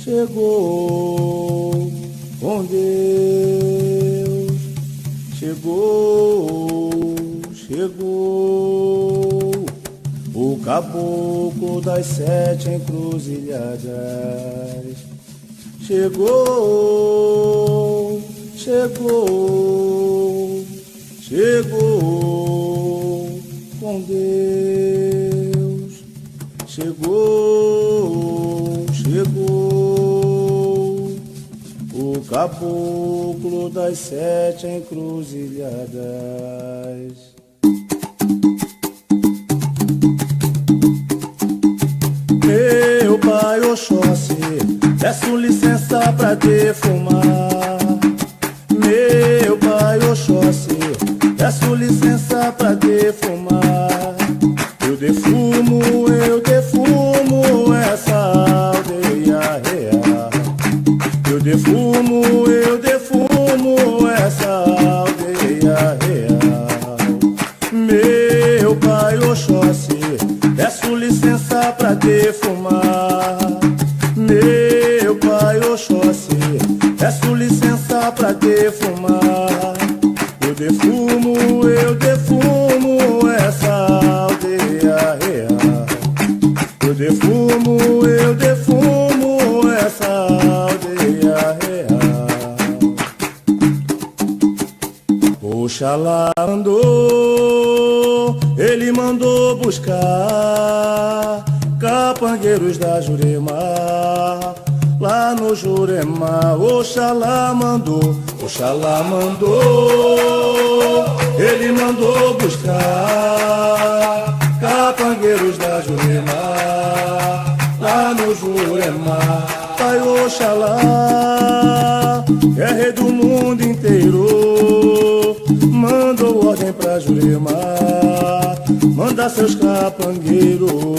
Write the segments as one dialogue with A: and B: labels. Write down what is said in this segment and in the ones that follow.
A: chegou com Deus, chegou o caboclo das 7 encruzilhadas. Chegou com Deus, chegou o caboclo das 7 encruzilhadas. Meu pai Oxóssi, peço licença pra defumar. Meu pai Oxóssi, peço licença pra defumar. Eu defumo essa aldeia real. Eu defumo essa aldeia real. Meu pai Oxóssi, peço licença pra defumar. Meu pai Oxóssi, peço licença pra defumar. Eu defumo essa aldeia real. Eu defumo essa aldeia real. Oxalá andou, ele mandou buscar capangueiros da Jurema, lá no Jurema. Oxalá mandou, ele mandou buscar capangueiros da Jurema, lá no Jurema. Pai Oxalá, que é rei do mundo inteiro, mandou ordem pra Jurema, manda seus capangueiros.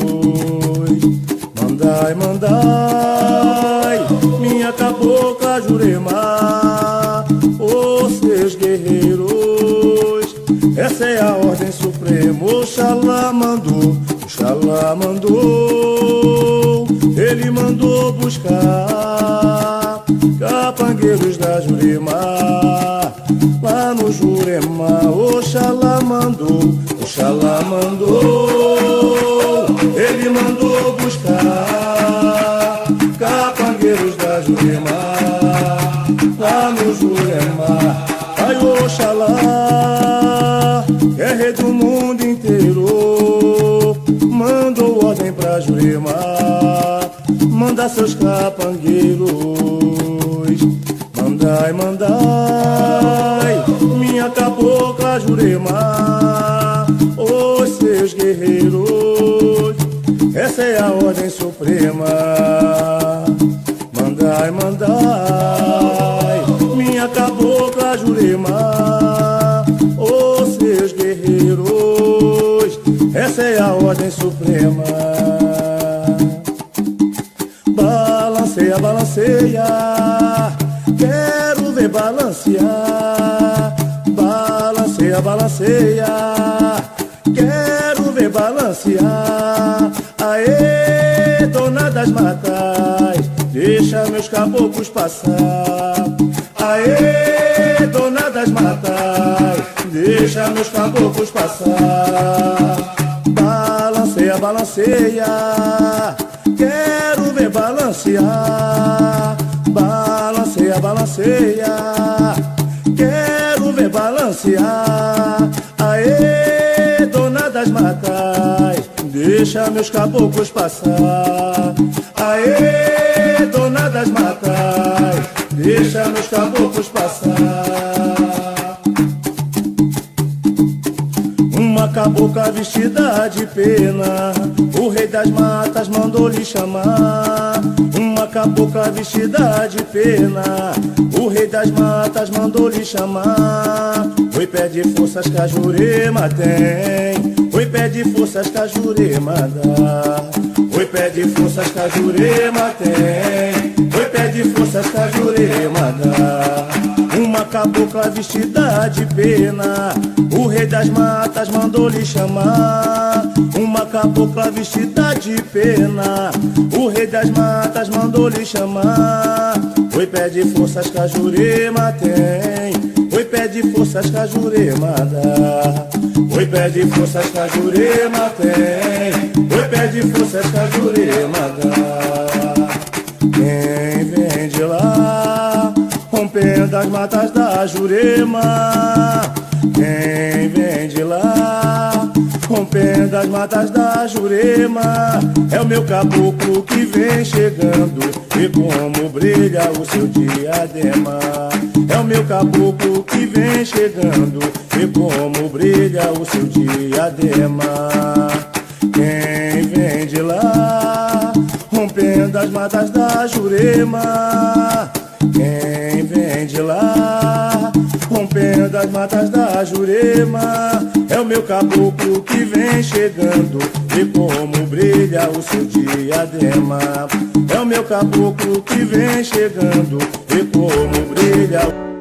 A: Mandai, minha cabocla Jurema, os seus guerreiros. Essa é a ordem suprema. Oxalá mandou, ele mandou buscar capangueiros da Jurema, lá no Jurema. Oxalá mandou, ele mandou buscar capangueiros da Jurema, lá no Jurema. Ai Oxalá, que é rei do mundo inteiro, mandou ordem pra Jurema, manda seus capangueiros. Mandai, minha cabocla Jurema, os seus guerreiros. Essa é a ordem suprema. Mandai, minha cabocla Jurema, os seus guerreiros. Essa é a ordem suprema. Balanceia, quero ver balancear. Balanceia, quero ver balancear. Aê, dona das matas, deixa meus caboclos passar. Aê, dona das matas, deixa meus caboclos passar. Balanceia, quero ver balancear. Balanceia, quero ver balancear. Aê, dona das matas, deixa meus caboclos passar. Aê, dona das matas, deixa meus caboclos passar. Uma cabocla vestida de pena, o rei das matas mandou lhe chamar. Uma cabocla vestida de pena, o rei das matas mandou lhe chamar. Oi, pede forças que a Jurema tem, oi, pede forças que a Jurema dá. Oi, pede forças que a Jurema tem, oi, pede forças que a Jurema dá. Uma cabocla vestida de pena, o rei das matas mandou lhe chamar. uma cabocla vestida de pena. O rei das matas mandou lhe chamar. Oi, pede forças que a Jurema tem. Oi, pede forças que a Jurema dá. Oi, pede forças que a Jurema tem. Oi, pede forças que a Jurema dá. Quem vem de lá, rompendo as matas da Jurema. Quem vem de lá, rompendo as matas da Jurema, é o meu caboclo que vem chegando, e como brilha o seu diadema. É o meu caboclo que vem chegando, e como brilha o seu diadema. Quem vem de lá, rompendo as matas da Jurema. Quem vem de lá, rompendo as matas da Jurema, é o meu caboclo que vem chegando, e como brilha o seu diadema. É o meu caboclo que vem chegando, e como brilha o...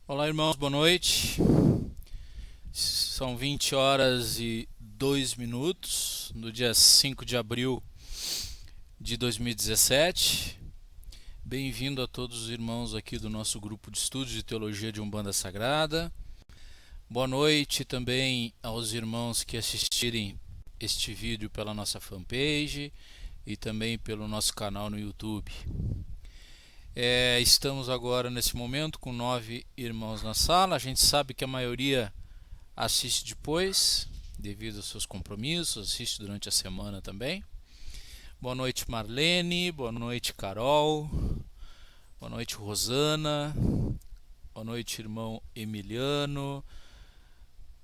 B: Olá, irmãos, boa noite. São 20 horas e 2 minutos no dia 5 de abril de 2017. Bem-vindo a todos os irmãos aqui do nosso grupo de estudos de Teologia de Umbanda Sagrada. Boa noite também aos irmãos que assistirem este vídeo pela nossa fanpage e também pelo nosso canal no YouTube. Estamos agora nesse momento com 9 irmãos na sala. A gente sabe que a maioria assiste depois, devido aos seus compromissos, assiste durante a semana também. Boa noite, Marlene. Boa noite, Carol. Boa noite, Rosana. Boa noite, irmão Emiliano.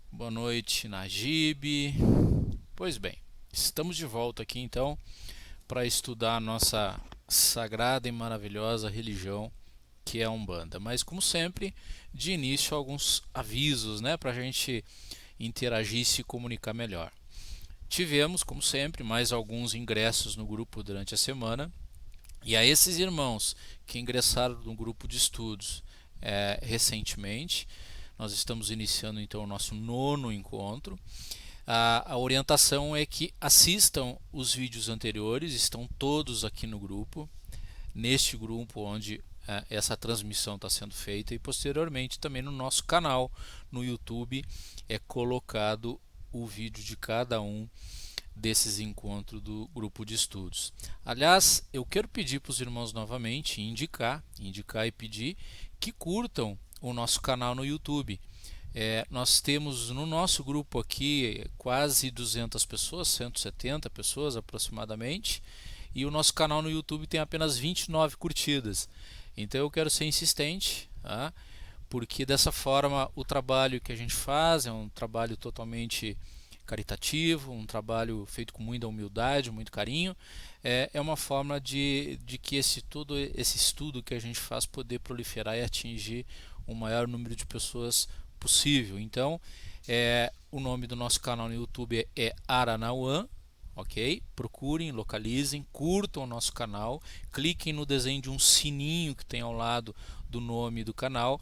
B: Boa noite, Najib. Pois bem, estamos de volta aqui então para estudar a nossa sagrada e maravilhosa religião que é a Umbanda. Mas como sempre, de início alguns avisos, para a gente interagir e se comunicar melhor. Tivemos, como sempre, mais alguns ingressos no grupo durante a semana, e a esses irmãos que ingressaram no grupo de estudos recentemente, nós estamos iniciando então o nosso 9º encontro. A orientação é que assistam os vídeos anteriores, estão todos aqui no grupo, neste grupo onde essa transmissão está sendo feita, e posteriormente também no nosso canal no YouTube é colocado o vídeo de cada um desses encontros do grupo de estudos. Aliás, eu quero pedir para os irmãos novamente indicar e pedir que curtam o nosso canal no YouTube. Nós temos no nosso grupo aqui quase 200 pessoas, 170 pessoas aproximadamente, e o nosso canal no YouTube tem apenas 29 curtidas. Então eu quero ser insistente, porque dessa forma o trabalho que a gente faz é um trabalho totalmente caritativo, um trabalho feito com muita humildade, muito carinho. É uma forma de que esse estudo que a gente faz poder proliferar e atingir o maior número de pessoas possível. Então, o nome do nosso canal no YouTube é Aranauã, ok? Procurem, localizem, curtam o nosso canal, cliquem no desenho de um sininho que tem ao lado do nome do canal,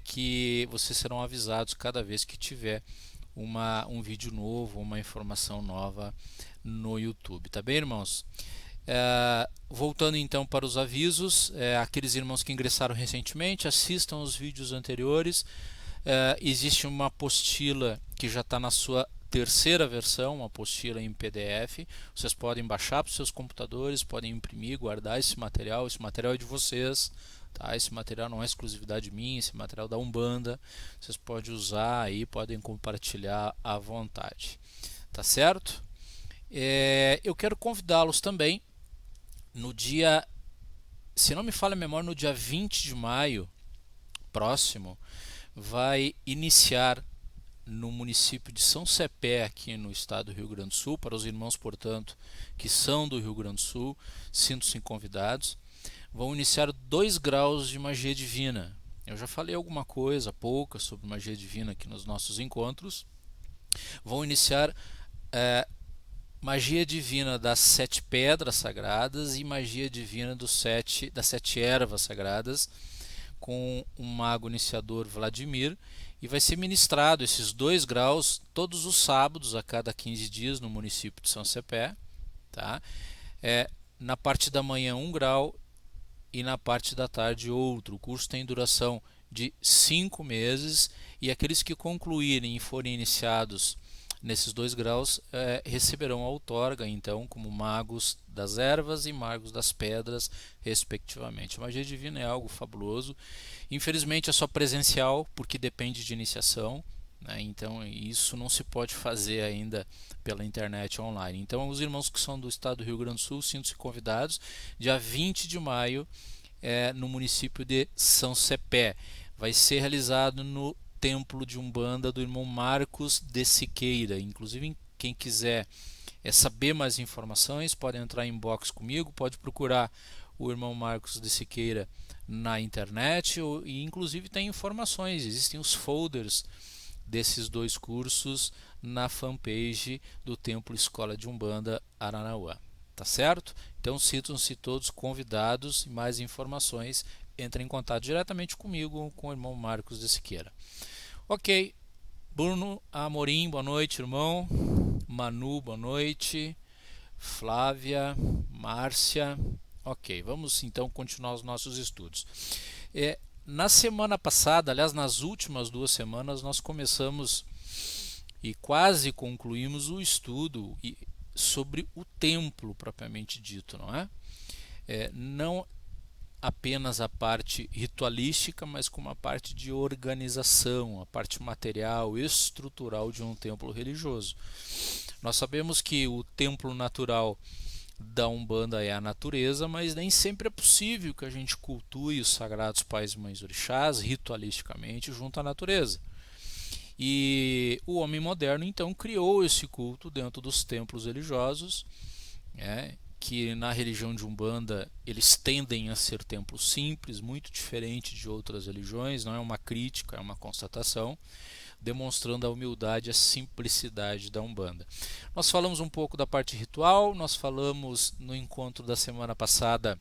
B: que vocês serão avisados cada vez que tiver um vídeo novo, uma informação nova no YouTube, tá bem, irmãos? Voltando então para os avisos, aqueles irmãos que ingressaram recentemente, assistam os vídeos anteriores. Existe uma apostila que já está na sua terceira versão, uma apostila em PDF. Vocês podem baixar para os seus computadores, podem imprimir, guardar esse material é de vocês, tá? Esse material não é exclusividade minha, esse material da Umbanda. Vocês podem usar aí, podem compartilhar à vontade, tá certo? Eu quero convidá-los também no dia, se não me falha a memória, no dia 20 de maio, próximo, vai iniciar no município de São Cepé, aqui no estado do Rio Grande do Sul. Para os irmãos, portanto, que são do Rio Grande do Sul, sintam-se convidados. Vão iniciar 2 graus de magia divina. Eu já falei alguma coisa pouca sobre magia divina aqui nos nossos encontros. Vão iniciar magia divina das 7 pedras sagradas e magia divina das 7 ervas sagradas, com o mago iniciador Vladimir, e vai ser ministrado esses 2 graus todos os sábados, a cada 15 dias, no município de São Cepé. Tá? Na parte da manhã 1 grau e na parte da tarde outro. O curso tem duração de 5 meses, e aqueles que concluírem e forem iniciados nesses 2 graus receberão a outorga, então, como magos das ervas e magos das pedras, respectivamente. A magia divina é algo fabuloso. Infelizmente é só presencial, porque depende de iniciação, né? Então isso não se pode fazer ainda pela internet online. Então os irmãos que são do estado do Rio Grande do Sul, sintam-se convidados. Dia 20 de maio, no município de São Cepé. Vai ser realizado no templo de Umbanda do irmão Marcos de Siqueira. Inclusive, quem quiser saber mais informações, pode entrar em inbox comigo, pode procurar o irmão Marcos de Siqueira na internet, e inclusive tem informações, existem os folders desses 2 cursos na fanpage do Templo Escola de Umbanda Aranauã. Tá certo? Então sintam-se todos convidados, e mais informações, entre em contato diretamente comigo, com o irmão Marcos de Siqueira. Ok, Bruno Amorim, boa noite, irmão. Manu, boa noite. Flávia, Márcia. Ok, vamos então continuar os nossos estudos. Na semana passada, aliás, nas últimas 2 semanas, nós começamos e quase concluímos o estudo sobre o templo propriamente dito, não é? Não apenas a parte ritualística, mas como a parte de organização, a parte material, estrutural de um templo religioso. Nós sabemos que o templo natural da Umbanda é a natureza, mas nem sempre é possível que a gente cultue os sagrados pais e mães orixás ritualisticamente junto à natureza. E o homem moderno então criou esse culto dentro dos templos religiosos, que na religião de Umbanda eles tendem a ser templos simples, muito diferente de outras religiões. Não é uma crítica, é uma constatação, demonstrando a humildade e a simplicidade da Umbanda. Nós falamos um pouco da parte ritual, nós falamos no encontro da semana passada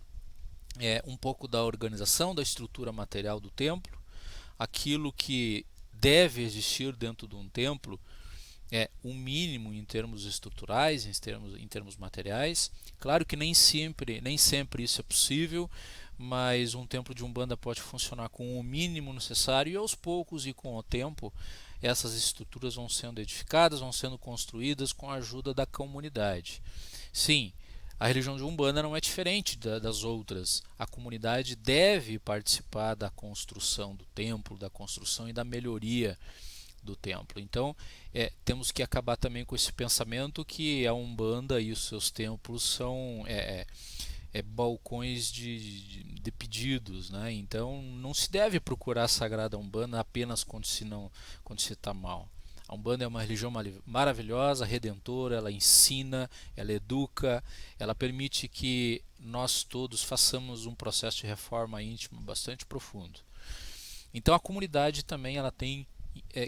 B: um pouco da organização, da estrutura material do templo, aquilo que deve existir dentro de um templo, o mínimo em termos estruturais, em termos materiais. Claro que nem sempre isso é possível, mas um templo de Umbanda pode funcionar com o mínimo necessário, e aos poucos e com o tempo essas estruturas vão sendo edificadas, vão sendo construídas com a ajuda da comunidade. Sim, a religião de Umbanda não é diferente das outras. A comunidade deve participar da construção do templo, da construção e da melhoria do templo. Então temos que acabar também com esse pensamento que a Umbanda e os seus templos são balcões de pedidos, né? Então não se deve procurar a Sagrada Umbanda apenas quando se está mal. A Umbanda é uma religião maravilhosa, redentora, ela ensina, ela educa, ela permite que nós todos façamos um processo de reforma íntima bastante profundo. Então a comunidade também ela tem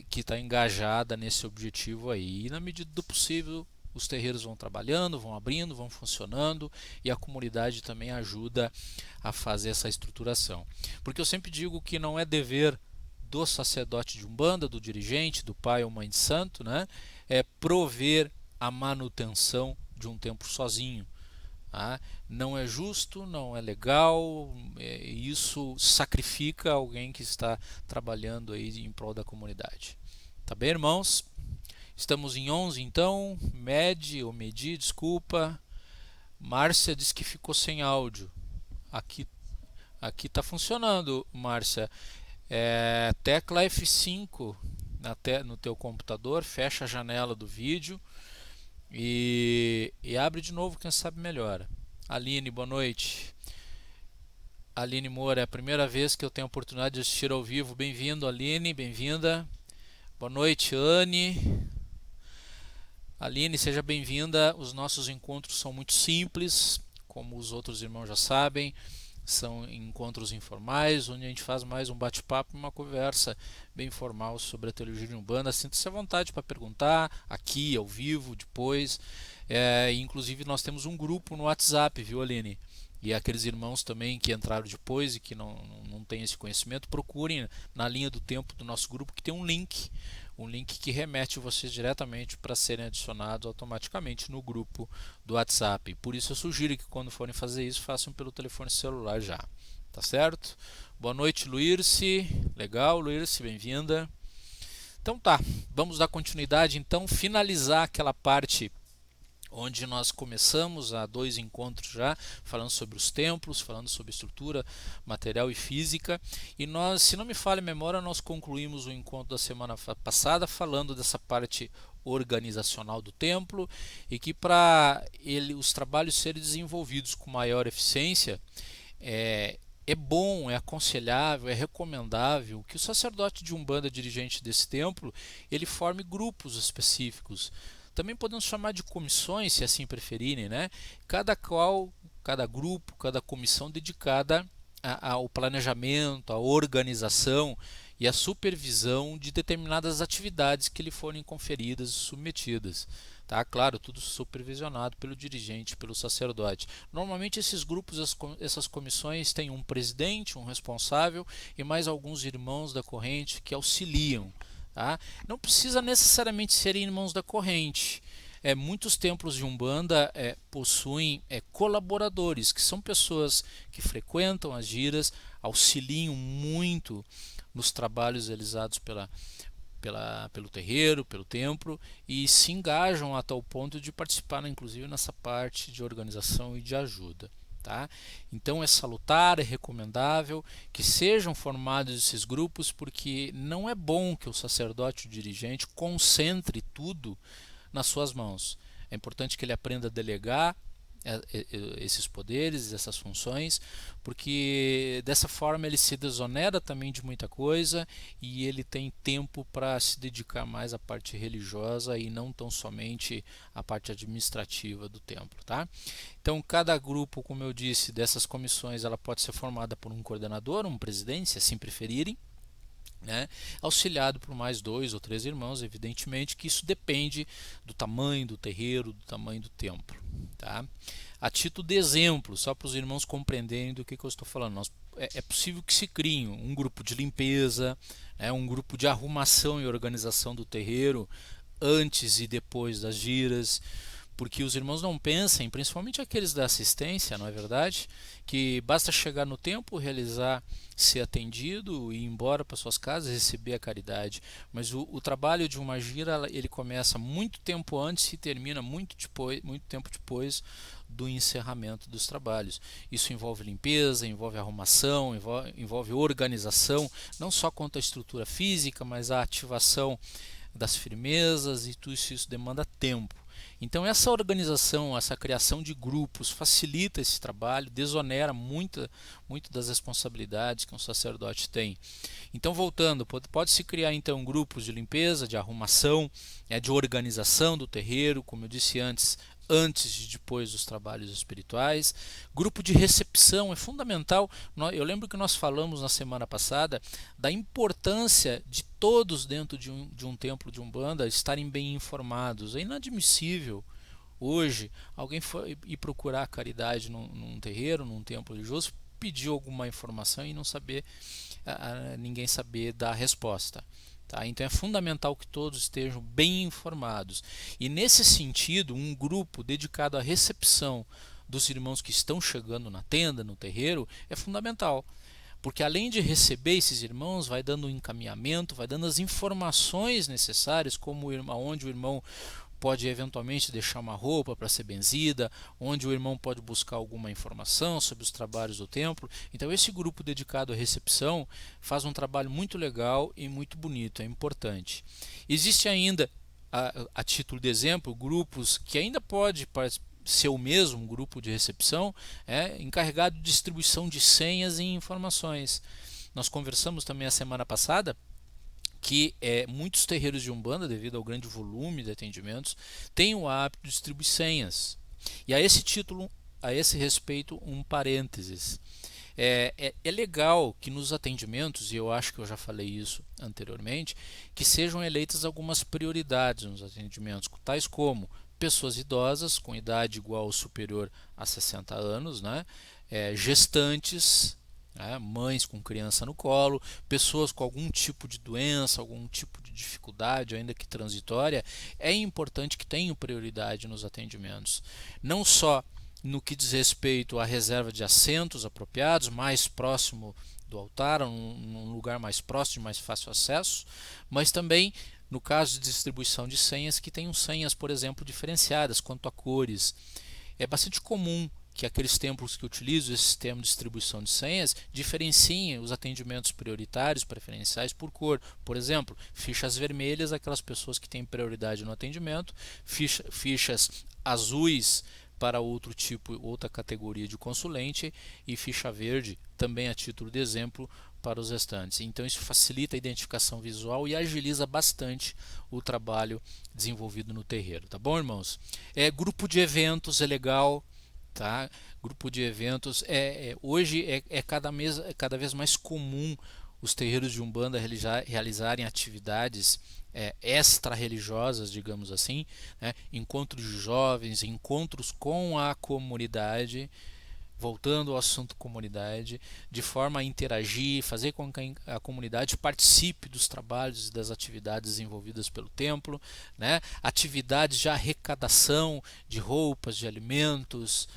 B: que estar engajada nesse objetivo aí, e na medida do possível os terreiros vão trabalhando, vão abrindo, vão funcionando, e a comunidade também ajuda a fazer essa estruturação. Porque eu sempre digo que não é dever do sacerdote de Umbanda, do dirigente, do pai ou mãe de santo, né, prover a manutenção de um templo sozinho. Tá? Não é justo, não é legal, isso sacrifica alguém que está trabalhando aí em prol da comunidade. Tá bem, irmãos? Estamos em 11 então, Medi, desculpa. Márcia disse que ficou sem áudio. Aqui está funcionando, Márcia. Tecla F5 no teu computador, fecha a janela do vídeo e abre de novo, quem sabe melhora. Aline, boa noite. Aline Moura, é a primeira vez que eu tenho a oportunidade de assistir ao vivo. Bem-vindo, Aline, bem-vinda. Boa noite, Anne. Aline, seja bem-vinda. Os nossos encontros são muito simples, como os outros irmãos já sabem. São encontros informais, onde a gente faz mais um bate-papo, uma conversa bem informal sobre a teologia de Umbanda. Sinta-se à vontade para perguntar, aqui, ao vivo, depois. Inclusive, nós temos um grupo no WhatsApp, viu, Aline? E aqueles irmãos também que entraram depois e que não têm esse conhecimento, procurem na linha do tempo do nosso grupo, que tem um link que remete vocês diretamente para serem adicionados automaticamente no grupo do WhatsApp. Por isso eu sugiro que quando forem fazer isso, façam pelo telefone celular já. Tá certo? Boa noite, Luirce. Legal, Luirce, bem-vinda. Então tá, vamos dar continuidade, então, finalizar aquela parte onde nós começamos há 2 encontros já, falando sobre os templos, falando sobre estrutura material e física, e nós, se não me falha a memória, nós concluímos o encontro da semana passada falando dessa parte organizacional do templo, e que para os trabalhos serem desenvolvidos com maior eficiência, é bom, é aconselhável, é recomendável que o sacerdote de Umbanda, dirigente desse templo, ele forme grupos específicos. Também podemos chamar de comissões, se assim preferirem, né? Cada grupo, cada comissão dedicada ao planejamento, à organização e à supervisão de determinadas atividades que lhe forem conferidas e submetidas. Tá? Claro, tudo supervisionado pelo dirigente, pelo sacerdote. Normalmente esses grupos, essas comissões têm um presidente, um responsável e mais alguns irmãos da corrente que auxiliam. Tá? Não precisa necessariamente ser irmãos da corrente. Muitos templos de Umbanda possuem colaboradores, que são pessoas que frequentam as giras, auxiliam muito nos trabalhos realizados pelo terreiro, pelo templo, e se engajam a tal ponto de participar, inclusive, nessa parte de organização e de ajuda. Tá? Então é salutar, é recomendável que sejam formados esses grupos, porque não é bom que o sacerdote, o dirigente, concentre tudo nas suas mãos. É importante que ele aprenda a delegar esses poderes, essas funções, porque dessa forma ele se desonera também de muita coisa e ele tem tempo para se dedicar mais à parte religiosa e não tão somente à parte administrativa do templo, tá? Então cada grupo, como eu disse, dessas comissões, ela pode ser formada por um coordenador, um presidente, se assim preferirem, né? Auxiliado por mais 2 ou 3 irmãos, evidentemente que isso depende do tamanho do terreiro, do tamanho do templo. Tá? A título de exemplo, só para os irmãos compreenderem do que eu estou falando, é possível que se crie um grupo de limpeza, um grupo de arrumação e organização do terreiro antes e depois das giras, porque os irmãos não pensem, principalmente aqueles da assistência, não é verdade? Que basta chegar no templo, realizar, ser atendido e ir embora para suas casas, receber a caridade. Mas o trabalho de uma gira, ele começa muito tempo antes e termina muito tempo depois do encerramento dos trabalhos. Isso envolve limpeza, envolve arrumação, envolve organização, não só quanto à estrutura física, mas a ativação das firmezas, e tudo isso demanda tempo. Então essa organização, essa criação de grupos facilita esse trabalho, desonera muito das responsabilidades que um sacerdote tem. Então, voltando, pode-se criar então grupos de limpeza, de arrumação, de organização do terreiro, como eu disse antes e depois dos trabalhos espirituais. Grupo de recepção é fundamental. Eu lembro que nós falamos na semana passada da importância de todos dentro de um templo de Umbanda estarem bem informados. É inadmissível hoje alguém ir procurar caridade num terreiro, num templo religioso, pedir alguma informação e não saber, ninguém saber dar a resposta. Tá? Então é fundamental que todos estejam bem informados. E nesse sentido, um grupo dedicado à recepção dos irmãos que estão chegando na tenda, no terreiro, é fundamental. Porque além de receber esses irmãos, vai dando um encaminhamento, vai dando as informações necessárias, como onde o irmão pode eventualmente deixar uma roupa para ser benzida, onde o irmão pode buscar alguma informação sobre os trabalhos do templo. Então esse grupo dedicado à recepção faz um trabalho muito legal e muito bonito, é importante. Existe ainda, a título de exemplo, grupos que ainda pode ser o mesmo grupo de recepção, encarregado de distribuição de senhas e informações. Nós conversamos também a semana passada que muitos terreiros de Umbanda, devido ao grande volume de atendimentos, têm o hábito de distribuir senhas. E a esse título, a esse respeito, um parênteses. É legal que nos atendimentos, e eu acho que eu já falei isso anteriormente, que sejam eleitas algumas prioridades nos atendimentos, tais como pessoas idosas com idade igual ou superior a 60 anos, né? Gestantes, mães com criança no colo, pessoas com algum tipo de doença, algum tipo de dificuldade, ainda que transitória. É importante que tenham prioridade nos atendimentos, não só no que diz respeito à reserva de assentos apropriados, mais próximo do altar, num lugar mais próximo, de mais fácil acesso, mas também no caso de distribuição de senhas, que tenham senhas, por exemplo, diferenciadas quanto a cores. É bastante comum que aqueles templos que utilizam esse sistema de distribuição de senhas diferenciem os atendimentos prioritários, preferenciais por cor. Por exemplo, fichas vermelhas, aquelas pessoas que têm prioridade no atendimento, fichas azuis para outro tipo, outra categoria de consulente, e ficha verde, também a título de exemplo, para os restantes. Então isso facilita a identificação visual e agiliza bastante o trabalho desenvolvido no terreiro, tá bom, irmãos? Grupo de eventos é legal, tá? Grupo de eventos hoje cada vez mais comum os terreiros de Umbanda realizarem atividades extra-religiosas, digamos assim, né? Encontros de jovens, encontros com a comunidade, voltando ao assunto comunidade, de forma a interagir, fazer com que a comunidade participe dos trabalhos e das atividades desenvolvidas pelo templo, né? Atividades de arrecadação de roupas, de alimentos,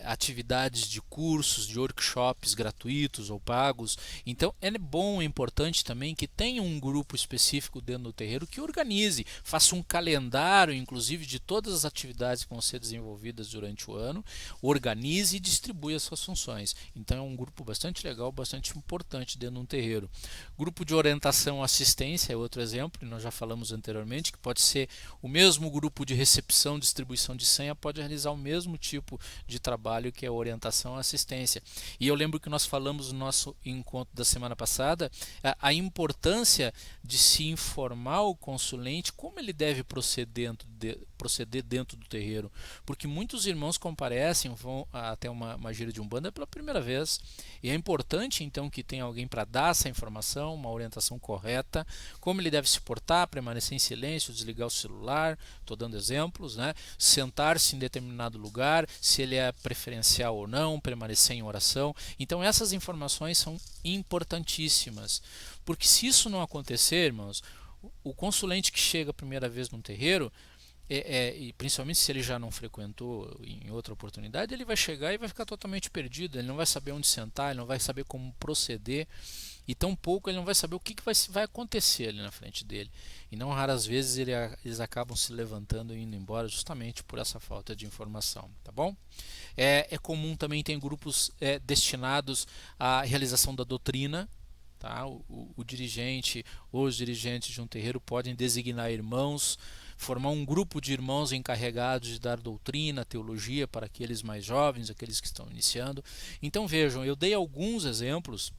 B: atividades de cursos, de workshops gratuitos ou pagos. Então é bom, é importante também que tenha um grupo específico dentro do terreiro que organize, faça um calendário inclusive de todas as atividades que vão ser desenvolvidas durante o ano, organize e distribui as suas funções. Então é um grupo bastante legal, bastante importante dentro de um terreiro. Grupo de orientação e assistência é outro exemplo, nós já falamos anteriormente, que pode ser o mesmo grupo de recepção, distribuição de senha, pode realizar o mesmo tipo de trabalho, que é a orientação e assistência. E eu lembro que nós falamos no nosso encontro da semana passada a importância de se informar o consulente como ele deve proceder dentro do terreiro, porque muitos irmãos comparecem, vão até uma gira de Umbanda pela primeira vez, e é importante então que tenha alguém para dar essa informação, uma orientação correta, como ele deve se portar, permanecer em silêncio, desligar o celular, estou dando exemplos, né? Sentar-se em determinado lugar, se ele é preferencial ou não, permanecer em oração. Então essas informações são importantíssimas, porque se isso não acontecer, irmãos, o consulente que chega a primeira vez num terreiro, e principalmente se ele já não frequentou em outra oportunidade, ele vai chegar e vai ficar totalmente perdido, ele não vai saber onde sentar, ele não vai saber como proceder, e tampouco ele não vai saber o que vai acontecer ali na frente dele. E não raras vezes eles acabam se levantando e indo embora justamente por essa falta de informação, tá bom? É comum também ter grupos destinados à realização da doutrina. Tá? O dirigente ou os dirigentes de um terreiro podem designar irmãos, formar um grupo de irmãos encarregados de dar doutrina, teologia para aqueles mais jovens, aqueles que estão iniciando. Então vejam, eu dei alguns exemplos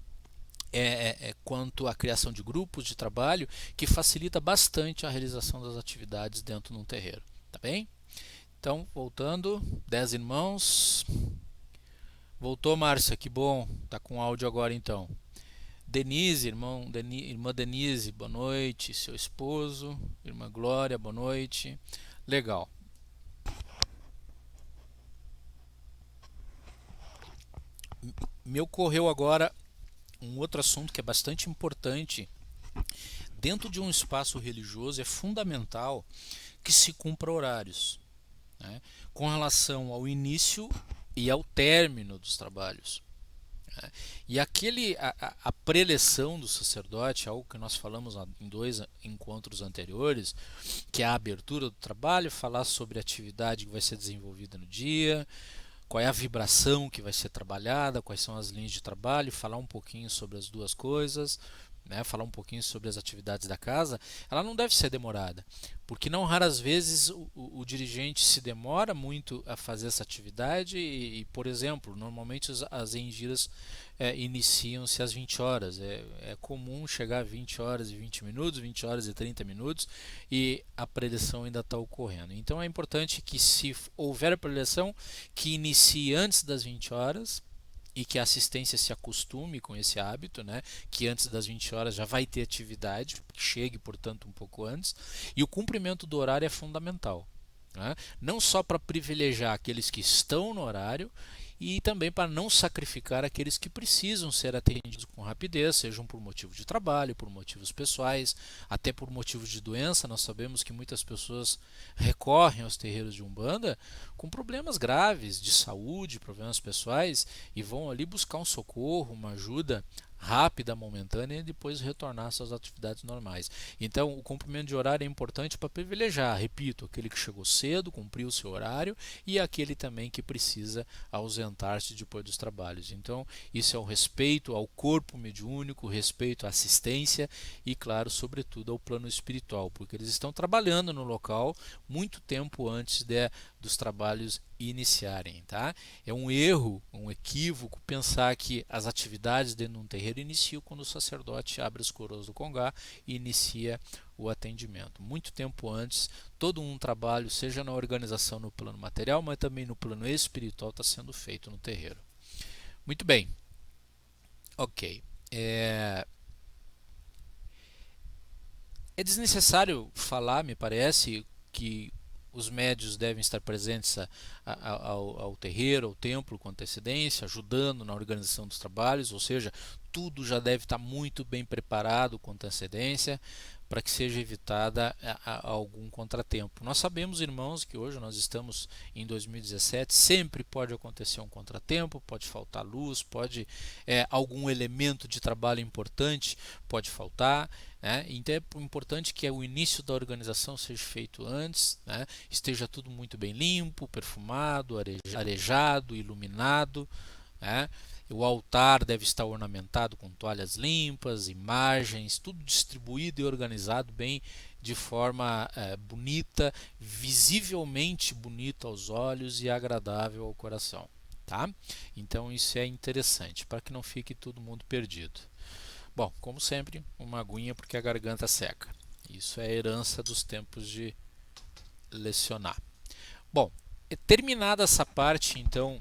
B: quanto à criação de grupos de trabalho que facilita bastante a realização das atividades dentro de um terreiro. Tá bem? Então, voltando, 10 irmãos. Voltou, Márcia, que bom, tá com áudio agora então. Denise, irmã Denise, boa noite. Seu esposo, irmã Glória, boa noite. Legal. Me ocorreu agora um outro assunto que é bastante importante. Dentro de um espaço religioso é fundamental que se cumpra horários, né, com relação ao início e ao término dos trabalhos. E a preleção do sacerdote, algo que nós falamos em 2 encontros anteriores, que é a abertura do trabalho, falar sobre a atividade que vai ser desenvolvida no dia, qual é a vibração que vai ser trabalhada, quais são as linhas de trabalho, falar um pouquinho sobre as duas coisas, né, falar um pouquinho sobre as atividades da casa, ela não deve ser demorada, porque não raras vezes o dirigente se demora muito a fazer essa atividade por exemplo, normalmente as engiras iniciam-se às 20 horas. É comum chegar a 20 horas e 20 minutos, 20 horas e 30 minutos e a preleção ainda está ocorrendo. Então é importante que, se houver preleção, que inicie antes das 20 horas e que a assistência se acostume com esse hábito, né? Que antes das 20 horas já vai ter atividade, que chegue, portanto, um pouco antes. E o cumprimento do horário é fundamental, né? Não só para privilegiar aqueles que estão no horário, e também para não sacrificar aqueles que precisam ser atendidos com rapidez, sejam por motivo de trabalho, por motivos pessoais, até por motivos de doença. Nós sabemos que muitas pessoas recorrem aos terreiros de Umbanda com problemas graves de saúde, problemas pessoais, e vão ali buscar um socorro, uma ajuda rápida, momentânea, e depois retornar às suas atividades normais. Então, o cumprimento de horário é importante para privilegiar, repito, aquele que chegou cedo, cumpriu o seu horário, e aquele também que precisa ausentar-se depois dos trabalhos. Então, isso é o respeito ao corpo mediúnico, respeito à assistência e, claro, sobretudo ao plano espiritual, porque eles estão trabalhando no local muito tempo antes dos trabalhos iniciarem, tá? É um erro, um equívoco pensar que as atividades dentro de um terreiro iniciam quando o sacerdote abre os coroas do congá e inicia o atendimento. Muito tempo antes, todo um trabalho, seja na organização no plano material, mas também no plano espiritual, está sendo feito no terreiro. Muito bem. Ok. É desnecessário falar, me parece, que os médios devem estar presentes ao terreiro, ao templo com antecedência, ajudando na organização dos trabalhos, ou seja, tudo já deve estar muito bem preparado com antecedência para que seja evitada algum contratempo. Nós sabemos, irmãos, que hoje nós estamos em 2017, sempre pode acontecer um contratempo, pode faltar luz, pode algum elemento de trabalho importante pode faltar, né? Então é importante que o início da organização seja feito antes, né? Esteja tudo muito bem limpo, perfumado, arejado, iluminado, né? O altar deve estar ornamentado com toalhas limpas, imagens, tudo distribuído e organizado bem de forma bonita, visivelmente bonita aos olhos e agradável ao coração, tá? Então isso é interessante, para que não fique todo mundo perdido. Bom, como sempre, uma aguinha porque a garganta seca. Isso é herança dos tempos de lecionar. Bom, terminada essa parte, então,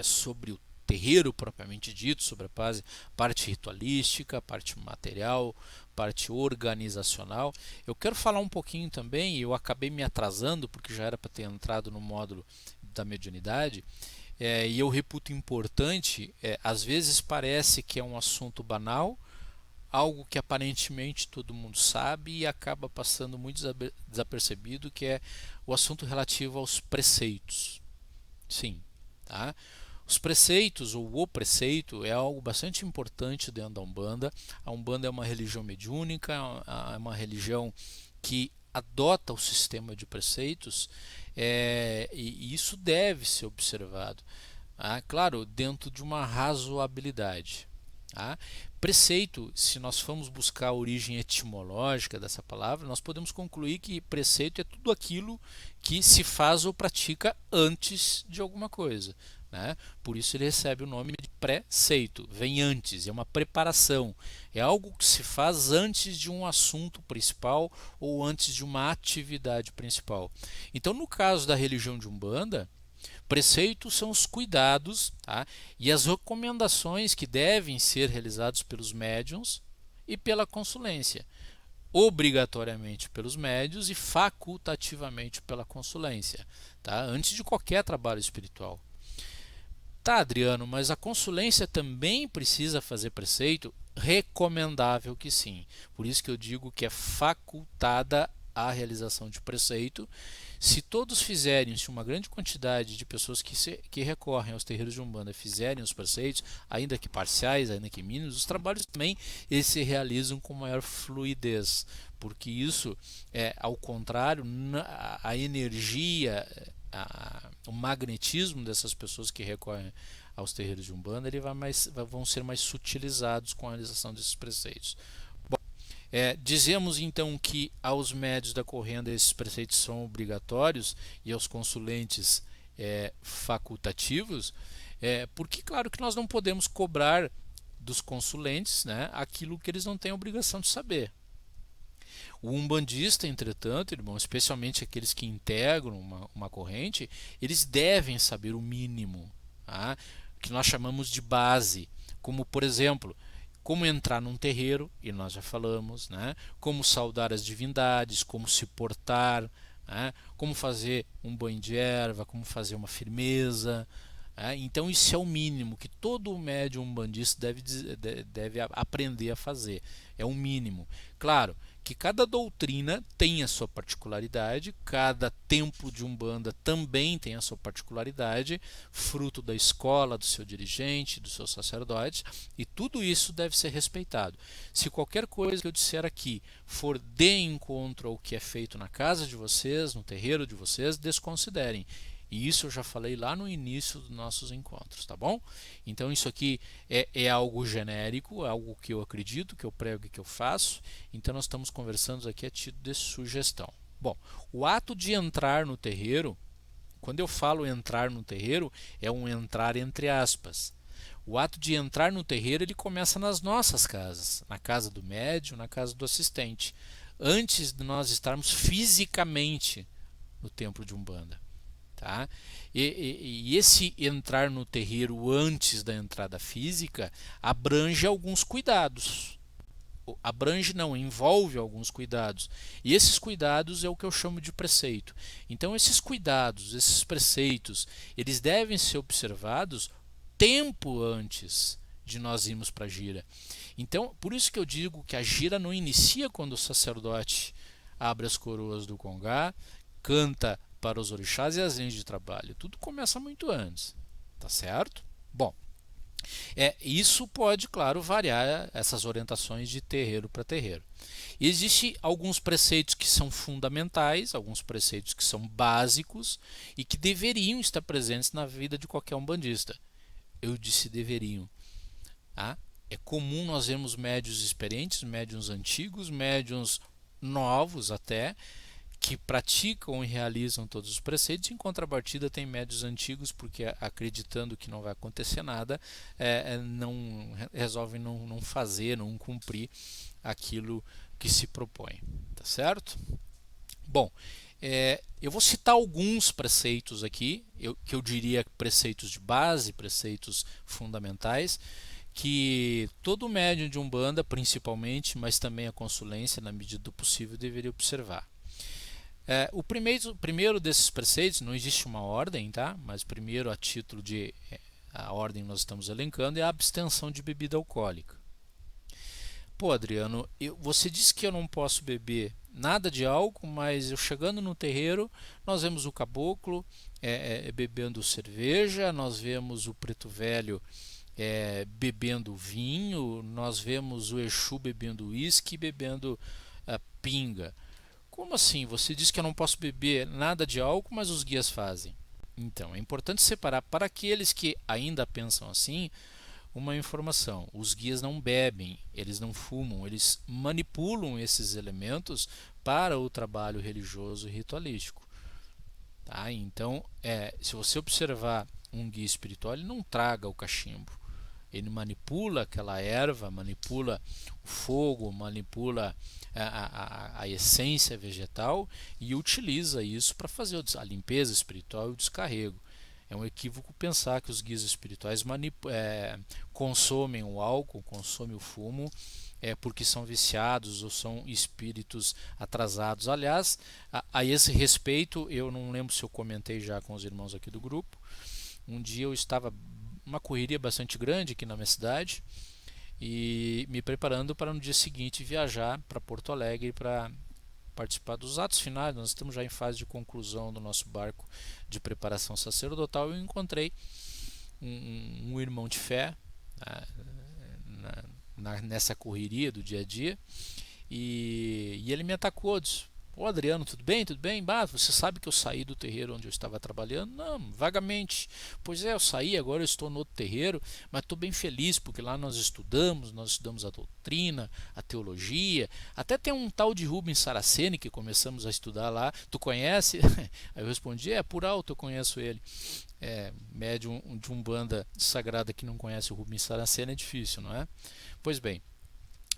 B: sobre o terreiro propriamente dito, sobre a parte ritualística, parte material, parte organizacional, eu quero falar um pouquinho também, e eu acabei me atrasando porque já era para ter entrado no módulo da mediunidade, e eu reputo importante, às vezes parece que é um assunto banal, algo que aparentemente todo mundo sabe e acaba passando muito desapercebido, que é o assunto relativo aos preceitos. Sim, tá? Os preceitos, ou o preceito, é algo bastante importante dentro da Umbanda. A Umbanda é uma religião mediúnica, é uma religião que adota o sistema de preceitos, e isso deve ser observado, claro, dentro de uma razoabilidade. Preceito, se nós formos buscar a origem etimológica dessa palavra, nós podemos concluir que preceito é tudo aquilo que se faz ou pratica antes de alguma coisa, né? Por isso ele recebe o nome de preceito, vem antes, é uma preparação, é algo que se faz antes de um assunto principal ou antes de uma atividade principal. Então, no caso da religião de Umbanda, preceitos são os cuidados, e as recomendações que devem ser realizados pelos médiuns e pela consulência, obrigatoriamente pelos médiuns e facultativamente pela consulência, antes de qualquer trabalho espiritual. Tá, Adriano, mas a consulência também precisa fazer preceito? Recomendável que sim. Por isso que eu digo que é facultada a realização de preceito. Se todos fizerem, se uma grande quantidade de pessoas que recorrem aos terreiros de Umbanda fizerem os preceitos, ainda que parciais, ainda que mínimos, os trabalhos também eles se realizam com maior fluidez, porque isso, ao contrário, a energia, o magnetismo dessas pessoas que recorrem aos terreiros de Umbanda, vão ser mais sutilizados com a realização desses preceitos. Bom, dizemos então que aos médios da correnda esses preceitos são obrigatórios e aos consulentes facultativos, porque claro que nós não podemos cobrar dos consulentes, né, aquilo que eles não têm obrigação de saber. O umbandista, entretanto, irmão, especialmente aqueles que integram uma corrente, eles devem saber o mínimo, tá? Que nós chamamos de base, como por exemplo, como entrar num terreiro, e nós já falamos, né? Como saudar as divindades, como se portar, né? Como fazer um banho de erva, como fazer uma firmeza. Então isso é o mínimo que todo médium umbandista deve aprender a fazer. É o mínimo. Claro que cada doutrina tem a sua particularidade, cada templo de Umbanda também tem a sua particularidade, fruto da escola, do seu dirigente, dos seus sacerdotes, e tudo isso deve ser respeitado. Se qualquer coisa que eu disser aqui for de encontro ao que é feito na casa de vocês, no terreiro de vocês, desconsiderem. E isso eu já falei lá no início dos nossos encontros, tá bom? Então isso aqui é algo genérico, algo que eu acredito, que eu prego e que eu faço. Então nós estamos conversando aqui a título de sugestão. Bom, o ato de entrar no terreiro, quando eu falo entrar no terreiro, é um entrar entre aspas. O ato de entrar no terreiro ele começa nas nossas casas, na casa do médium, na casa do assistente, antes de nós estarmos fisicamente no templo de Umbanda. Tá? E esse entrar no terreiro antes da entrada física abrange alguns cuidados. Abrange não, envolve alguns cuidados. E esses cuidados é o que eu chamo de preceito. Então esses cuidados, esses preceitos, eles devem ser observados tempo antes de nós irmos para a gira. Então, por isso que eu digo que a gira não inicia quando o sacerdote abre as coroas do congá, canta para os orixás e as linhas de trabalho. Tudo começa muito antes, tá certo? Bom, isso pode, claro, variar essas orientações de terreiro para terreiro. Existem alguns preceitos que são fundamentais, alguns preceitos que são básicos e que deveriam estar presentes na vida de qualquer umbandista. Eu disse deveriam. Tá? É comum nós vermos médiuns experientes, médiuns antigos, médiuns novos até, que praticam e realizam todos os preceitos. Em contrapartida, tem médiuns antigos, porque acreditando que não vai acontecer nada, resolvem não fazer, não cumprir aquilo que se propõe. Tá certo? Bom, eu vou citar alguns preceitos aqui, que eu diria preceitos de base, preceitos fundamentais, que todo médium de Umbanda, principalmente, mas também a consulência, na medida do possível, deveria observar. O primeiro desses preceitos, não existe uma ordem, tá? Mas primeiro a título de a ordem nós estamos elencando, é a abstenção de bebida alcoólica. Pô, Adriano, você disse que eu não posso beber nada de álcool, mas eu chegando no terreiro, nós vemos o caboclo bebendo cerveja, nós vemos o preto velho bebendo vinho, nós vemos o Exu bebendo uísque, bebendo pinga. Como assim? Você diz que eu não posso beber nada de álcool, mas os guias fazem. Então, é importante separar para aqueles que ainda pensam assim, uma informação. Os guias não bebem, eles não fumam, eles manipulam esses elementos para o trabalho religioso e ritualístico. Tá? Então, se você observar um guia espiritual, ele não traga o cachimbo. Ele manipula aquela erva, manipula o fogo, manipula a essência vegetal e utiliza isso para fazer a limpeza espiritual e o descarrego. É um equívoco pensar que os guias espirituais consomem o álcool, consomem o fumo, porque são viciados ou são espíritos atrasados. Aliás, a esse respeito, eu não lembro se eu comentei já com os irmãos aqui do grupo. Um dia eu estava uma correria bastante grande aqui na minha cidade e me preparando para no dia seguinte viajar para Porto Alegre para participar dos atos finais. Nós estamos já em fase de conclusão do nosso barco de preparação sacerdotal. Eu encontrei um irmão de fé nessa correria do dia a dia e ele me atacou, disse: Ô Adriano, tudo bem? Tudo bem? Bah, você sabe que eu saí do terreiro onde eu estava trabalhando? Não, vagamente. Pois é, eu saí, agora eu estou no outro terreiro, mas estou bem feliz porque lá nós estudamos a doutrina, a teologia, até tem um tal de Rubens Saraceni que começamos a estudar lá. Tu conhece? Aí eu respondi, por alto eu conheço ele. Médium de Umbanda sagrada que não conhece o Rubens Saraceni é difícil, não é? Pois bem.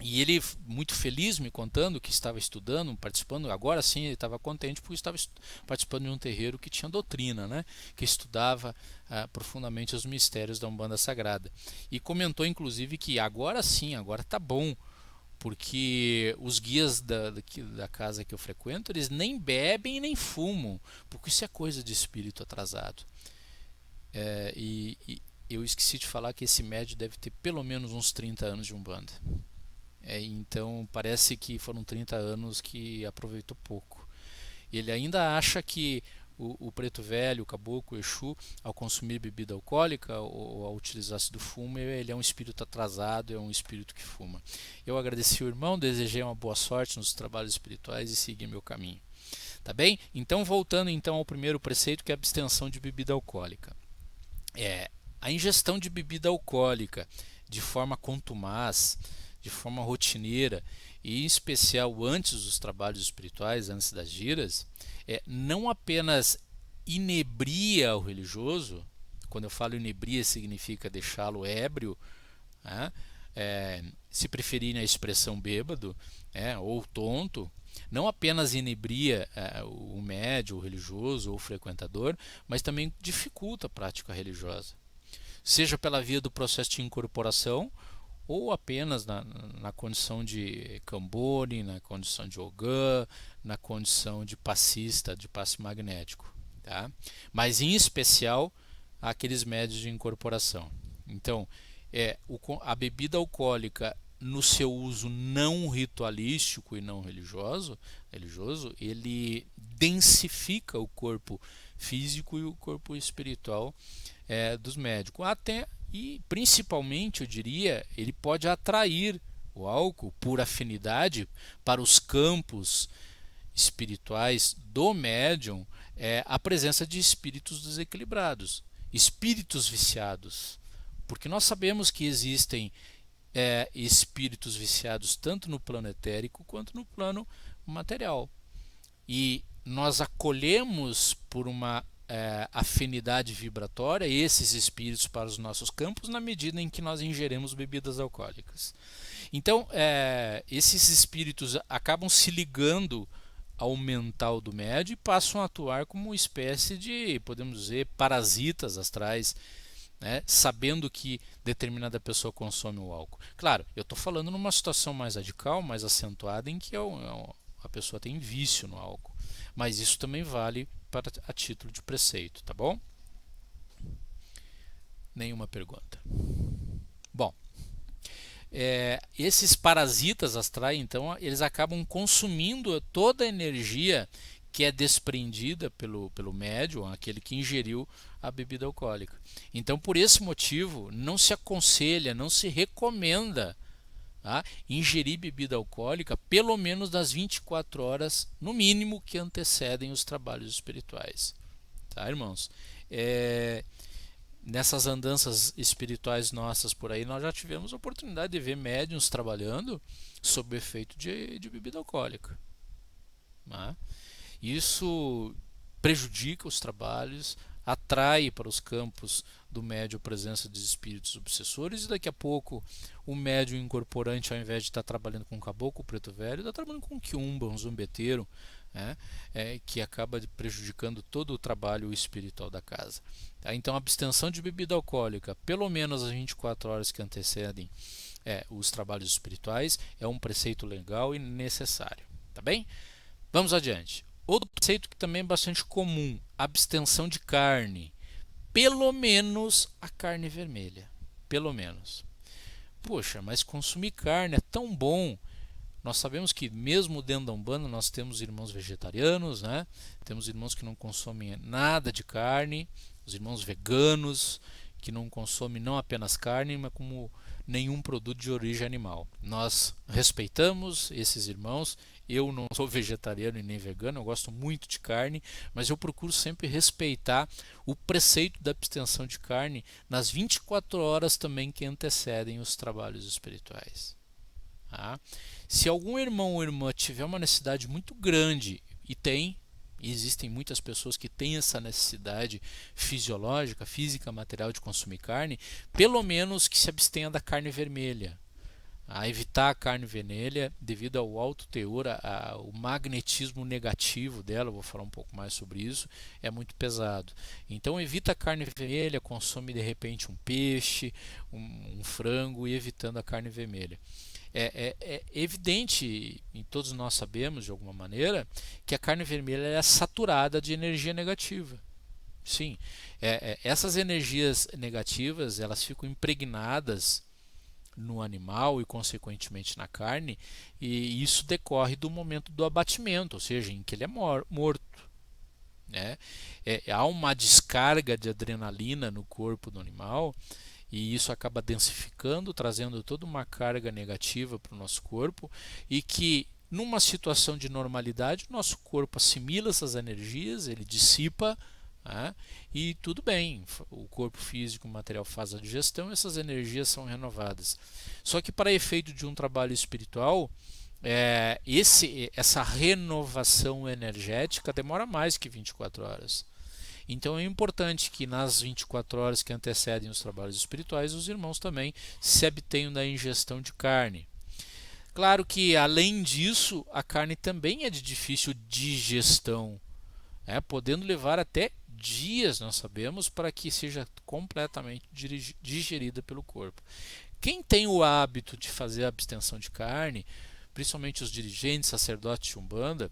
B: E ele, muito feliz, me contando que estava estudando, participando, agora sim ele estava contente porque estava participando de um terreiro que tinha doutrina, né? Que estudava profundamente os mistérios da Umbanda Sagrada. E comentou inclusive que agora sim, agora está bom, porque os guias da casa que eu frequento, eles nem bebem e nem fumam, porque isso é coisa de espírito atrasado. E eu esqueci de falar que esse médio deve ter pelo menos uns 30 anos de Umbanda. Então parece que foram 30 anos que aproveitou pouco. Ele ainda acha que o preto velho, o caboclo, o Exu, ao consumir bebida alcoólica ou ao utilizar-se do fumo, ele é um espírito atrasado, é um espírito que fuma. Eu agradeci o irmão, desejei uma boa sorte nos trabalhos espirituais e segui meu caminho. Tá bem? Então voltando então ao primeiro preceito, que é a abstenção de bebida alcoólica. A ingestão de bebida alcoólica de forma contumaz, de forma rotineira e em especial antes dos trabalhos espirituais, antes das giras, não apenas inebria o religioso. Quando eu falo inebria, significa deixá-lo ébrio, né? Se preferirem a expressão bêbado, ou tonto, não apenas inebria o médium, o religioso ou o frequentador, mas também dificulta a prática religiosa, seja pela via do processo de incorporação ou apenas na condição de Cambone, na condição de Ogã, na condição de passista, de passe magnético. Tá? Mas em especial aqueles médios de incorporação. Então, a bebida alcoólica no seu uso não ritualístico e não religioso, ele densifica o corpo físico e o corpo espiritual dos médicos. E principalmente, eu diria, ele pode atrair o álcool por afinidade para os campos espirituais do médium, a presença de espíritos desequilibrados, espíritos viciados. Porque nós sabemos que existem espíritos viciados tanto no plano etérico quanto no plano material. E nós acolhemos por uma afinidade vibratória esses espíritos para os nossos campos na medida em que nós ingerimos bebidas alcoólicas. Então, esses espíritos acabam se ligando ao mental do médium e passam a atuar como uma espécie de, podemos dizer, parasitas astrais, né, sabendo que determinada pessoa consome o álcool. Claro, eu estou falando numa situação mais radical, mais acentuada, em que a pessoa tem vício no álcool. Mas isso também vale a título de preceito, tá bom? Nenhuma pergunta. Bom, esses parasitas astrais, então, eles acabam consumindo toda a energia que é desprendida pelo médium, aquele que ingeriu a bebida alcoólica. Então, por esse motivo, não se aconselha, não se recomenda ingerir bebida alcoólica pelo menos das 24 horas, no mínimo, que antecedem os trabalhos espirituais. Tá, irmãos? Nessas andanças espirituais nossas por aí, nós já tivemos a oportunidade de ver médiuns trabalhando sob o efeito de bebida alcoólica. Tá? Isso prejudica os trabalhos, atrai para os campos do médium a presença de espíritos obsessores, e daqui a pouco o médium incorporante, ao invés de estar trabalhando com um caboclo preto velho, está trabalhando com um quiumba, um zumbeteiro, que acaba prejudicando todo o trabalho espiritual da casa. Tá? Então, a abstenção de bebida alcoólica, pelo menos as 24 horas que antecedem os trabalhos espirituais, é um preceito legal e necessário. Tá bem? Vamos adiante. Outro preceito que também é bastante comum, abstenção de carne, pelo menos a carne vermelha, pelo menos. Poxa, mas consumir carne é tão bom. Nós sabemos que mesmo dentro da Umbanda nós temos irmãos vegetarianos, né? Temos irmãos que não consomem nada de carne, os irmãos veganos que não consomem não apenas carne, mas como nenhum produto de origem animal. Nós respeitamos esses irmãos Eu não sou vegetariano e nem vegano, eu gosto muito de carne, mas eu procuro sempre respeitar o preceito da abstenção de carne nas 24 horas também que antecedem os trabalhos espirituais. Tá? Se algum irmão ou irmã tiver uma necessidade muito grande, e existem muitas pessoas que têm essa necessidade fisiológica, física, material de consumir carne, pelo menos que se abstenha da carne vermelha. A evitar a carne vermelha devido ao alto teor, o magnetismo negativo dela, vou falar um pouco mais sobre isso, é muito pesado. Então evita a carne vermelha, consome de repente um peixe, um frango e evitando a carne vermelha. É evidente, e todos nós sabemos de alguma maneira, que a carne vermelha é saturada de energia negativa. Sim, essas energias negativas elas ficam impregnadas no animal e consequentemente na carne, e isso decorre do momento do abatimento, ou seja, em que ele é morto. Né? Há uma descarga de adrenalina no corpo do animal e isso acaba densificando, trazendo toda uma carga negativa para o nosso corpo e que numa situação de normalidade o nosso corpo assimila essas energias, ele dissipa. E tudo bem, o corpo físico, o material faz a digestão, essas energias são renovadas. Só que para efeito de um trabalho espiritual, essa renovação energética demora mais que 24 horas. Então é importante que nas 24 horas que antecedem os trabalhos espirituais, os irmãos também se abstenham da ingestão de carne. Claro que além disso, a carne também é de difícil digestão, podendo levar até dias, nós sabemos, para que seja completamente digerida pelo corpo. Quem tem o hábito de fazer a abstenção de carne, principalmente os dirigentes, sacerdotes de Umbanda,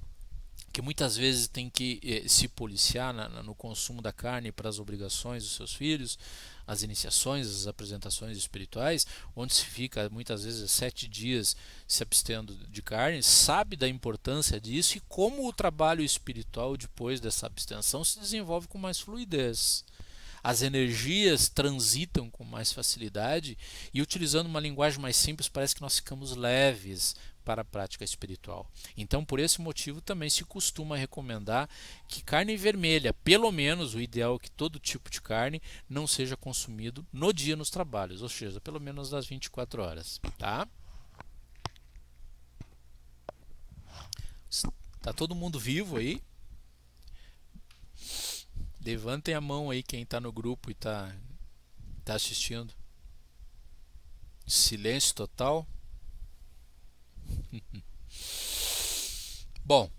B: que muitas vezes tem que se policiar no consumo da carne para as obrigações dos seus filhos, as iniciações, as apresentações espirituais, onde se fica muitas vezes 7 dias se abstendo de carne, sabe da importância disso e como o trabalho espiritual depois dessa abstenção se desenvolve com mais fluidez. As energias transitam com mais facilidade e, utilizando uma linguagem mais simples, parece que nós ficamos leves para a prática espiritual. Então, por esse motivo, também se costuma recomendar que carne vermelha, pelo menos o ideal é que todo tipo de carne não seja consumido no dia nos trabalhos, ou seja, pelo menos das 24 horas. Tá? Tá todo mundo vivo aí? Levantem a mão aí quem está no grupo e está assistindo. Silêncio total. Bom,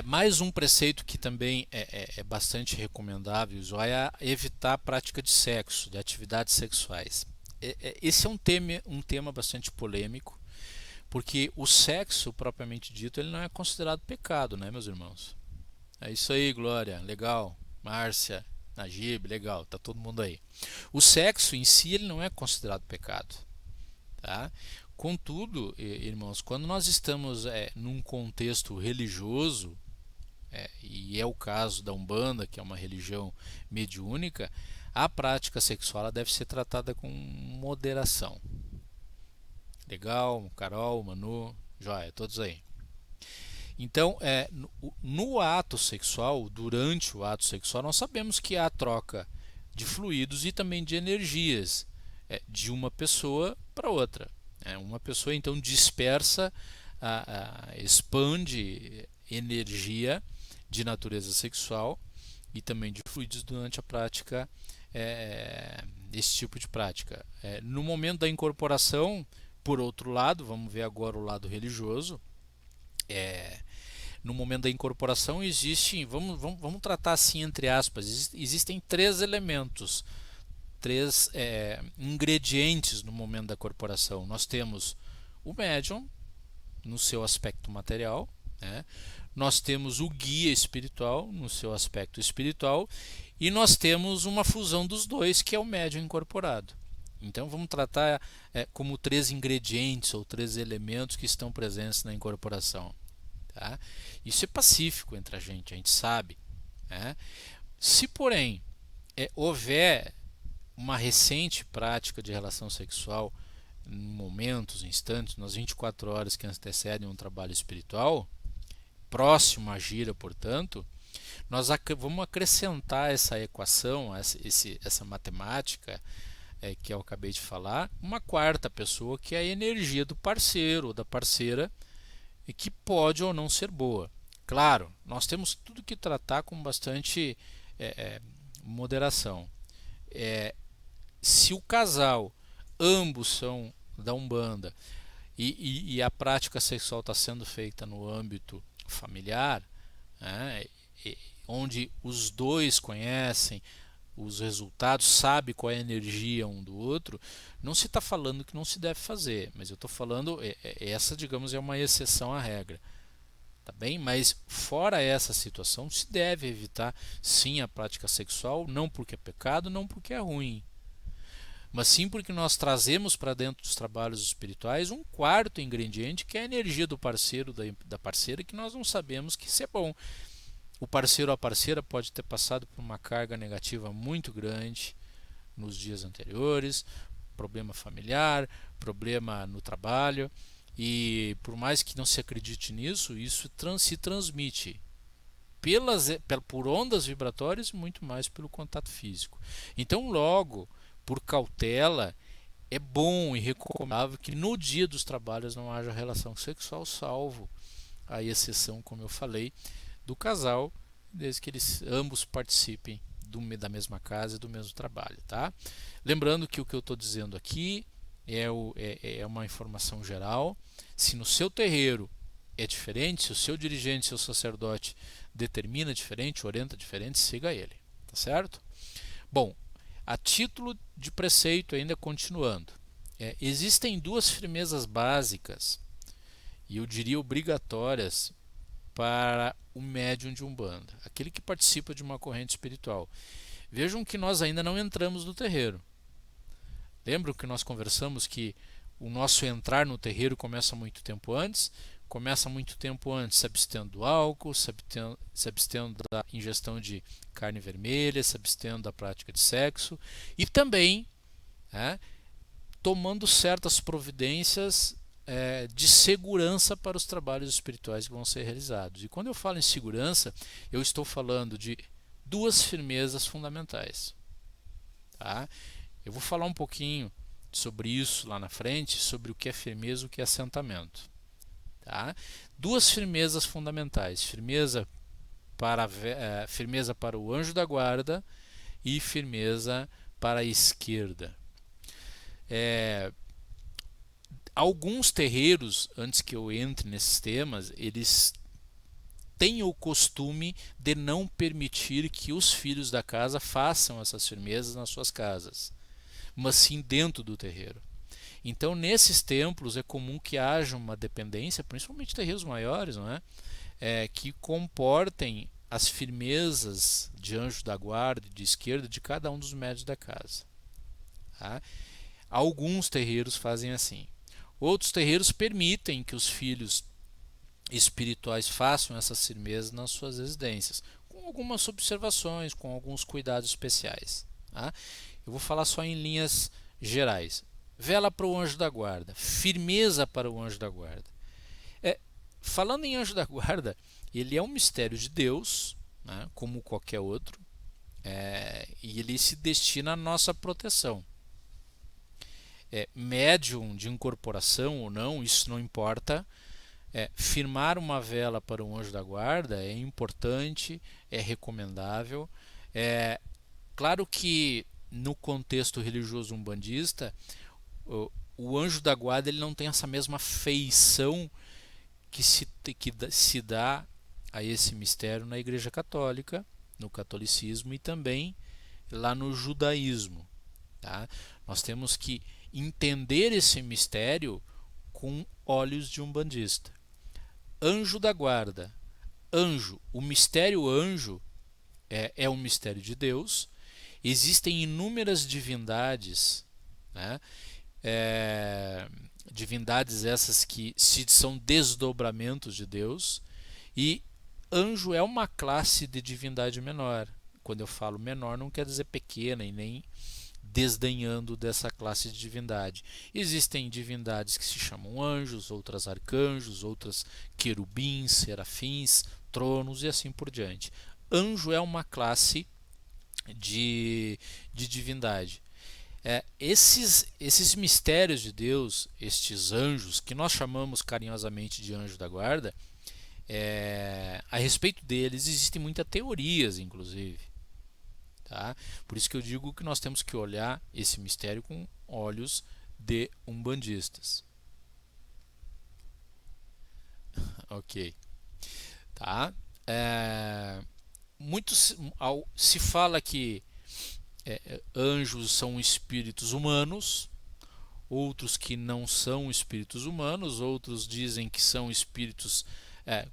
B: mais um preceito que também é bastante recomendável é evitar a prática de sexo, de atividades sexuais. Esse é um tema bastante polêmico, porque o sexo, propriamente dito, ele não é considerado pecado, né, meus irmãos? É isso aí, Glória, legal. Márcia, Najib, legal, tá todo mundo aí. O sexo em si ele não é considerado pecado, tá? Contudo, irmãos, quando nós estamos num contexto religioso, e é o caso da Umbanda, que é uma religião mediúnica, a prática sexual ela deve ser tratada com moderação. Legal, Carol, Manu, joia, todos aí. Então, no ato sexual, durante o ato sexual, nós sabemos que há troca de fluidos e também de energias de uma pessoa para outra. Uma pessoa então dispersa, expande energia de natureza sexual e também de fluidos durante a prática, esse tipo de prática. No momento da incorporação, por outro lado, vamos ver agora o lado religioso, no momento da incorporação existe, vamos tratar assim entre aspas, existem 3 elementos, 3 ingredientes no momento da corporação. Nós temos o médium no seu aspecto material, nós temos o guia espiritual no seu aspecto espiritual e nós temos uma fusão dos dois, que é o médium incorporado. Então vamos tratar como 3 ingredientes ou 3 elementos que estão presentes na incorporação. Tá? Isso é pacífico entre a gente sabe. Se porém houver uma recente prática de relação sexual momentos, instantes, nas 24 horas que antecedem um trabalho espiritual, próximo à gira, portanto, nós vamos acrescentar essa equação, essa matemática que eu acabei de falar, uma quarta pessoa, que é a energia do parceiro ou da parceira, e que pode ou não ser boa. Claro, nós temos tudo que tratar com bastante moderação. Se o casal, ambos são da Umbanda, e a prática sexual está sendo feita no âmbito familiar, onde os dois conhecem os resultados, sabe qual é a energia um do outro, não se está falando que não se deve fazer, mas eu estou falando, essa, digamos, é uma exceção à regra, tá bem? Mas fora essa situação, se deve evitar sim a prática sexual, não porque é pecado, não porque é ruim, mas sim porque nós trazemos para dentro dos trabalhos espirituais um quarto ingrediente, que é a energia do parceiro, da parceira, que nós não sabemos que isso é bom. O parceiro ou a parceira pode ter passado por uma carga negativa muito grande nos dias anteriores, problema familiar, problema no trabalho, e por mais que não se acredite nisso, isso se transmite por ondas vibratórias e muito mais pelo contato físico. Então, logo, por cautela, é bom e recomendável que no dia dos trabalhos não haja relação sexual, salvo a exceção, como eu falei, do casal, desde que eles ambos participem da mesma casa e do mesmo trabalho, tá? Lembrando que o que eu estou dizendo aqui é uma informação geral. Se no seu terreiro é diferente, se o seu dirigente, seu sacerdote determina diferente, orienta diferente, siga ele, tá certo? Bom, a título de preceito, ainda continuando, existem duas firmezas básicas, e eu diria obrigatórias, para o médium de Umbanda, aquele que participa de uma corrente espiritual. Vejam que nós ainda não entramos no terreiro. Lembram que nós conversamos que o nosso entrar no terreiro começa muito tempo antes? Começa muito tempo antes se abstendo do álcool, se abstendo da ingestão de carne vermelha, se abstendo da prática de sexo e também tomando certas providências de segurança para os trabalhos espirituais que vão ser realizados. E quando eu falo em segurança, eu estou falando de duas firmezas fundamentais. Tá? Eu vou falar um pouquinho sobre isso lá na frente, sobre o que é firmeza e o que é assentamento. Tá? Duas firmezas fundamentais: firmeza para o anjo da guarda e firmeza para a esquerda. Alguns terreiros, antes que eu entre nesses temas, eles têm o costume de não permitir que os filhos da casa façam essas firmezas nas suas casas, mas sim dentro do terreiro. Então, nesses templos é comum que haja uma dependência, principalmente terreiros maiores, não é? Que comportem as firmezas de anjo da guarda e de esquerda de cada um dos médios da casa. Tá? Alguns terreiros fazem assim. Outros terreiros permitem que os filhos espirituais façam essas firmezas nas suas residências, com algumas observações, com alguns cuidados especiais. Tá? Eu vou falar só em linhas gerais. Vela para o anjo da guarda, firmeza para o anjo da guarda. Falando em anjo da guarda, ele é um mistério de Deus, né, como qualquer outro, e ele se destina à nossa proteção. Médium de incorporação ou não, isso não importa. Firmar uma vela para o anjo da guarda é importante, é recomendável. Claro que no contexto religioso umbandista, o anjo da guarda ele não tem essa mesma feição que se dá a esse mistério na Igreja Católica, no catolicismo e também lá no judaísmo. Tá? Nós temos que entender esse mistério com olhos de umbandista. Anjo da guarda. Anjo, o mistério anjo é um mistério de Deus. Existem inúmeras divindades, né? Divindades essas que são desdobramentos de Deus, e anjo é uma classe de divindade menor. Quando eu falo menor, não quer dizer pequena e nem desdenhando dessa classe de divindade. Existem divindades que se chamam anjos, outras arcanjos, outras querubins, serafins, tronos e assim por diante. Anjo é uma classe de divindade. Esses mistérios de Deus, estes anjos, que nós chamamos carinhosamente de anjo da guarda, a respeito deles existem muitas teorias, inclusive. Tá? Por isso que eu digo que nós temos que olhar esse mistério com olhos de umbandistas. Ok. Tá? Se fala que anjos são espíritos humanos, outros que não são espíritos humanos, outros dizem que são espíritos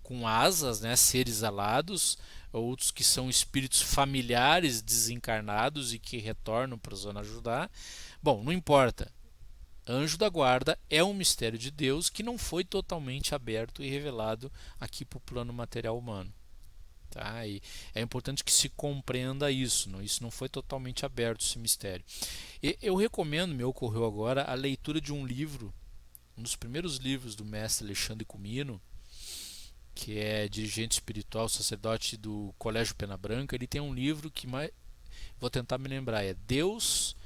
B: com asas, né, seres alados, outros que são espíritos familiares desencarnados e que retornam para a zona Judá. Bom, não importa. Anjo da guarda é um mistério de Deus que não foi totalmente aberto e revelado aqui para o plano material humano. Tá? E é importante que se compreenda isso. Isso não foi totalmente aberto, esse mistério. Eu recomendo, me ocorreu agora, a leitura de um livro, um dos primeiros livros do mestre Alexandre Comino, que é dirigente espiritual, sacerdote do Colégio Pena Branca. Ele tem um livro que vou tentar me lembrar, Deus,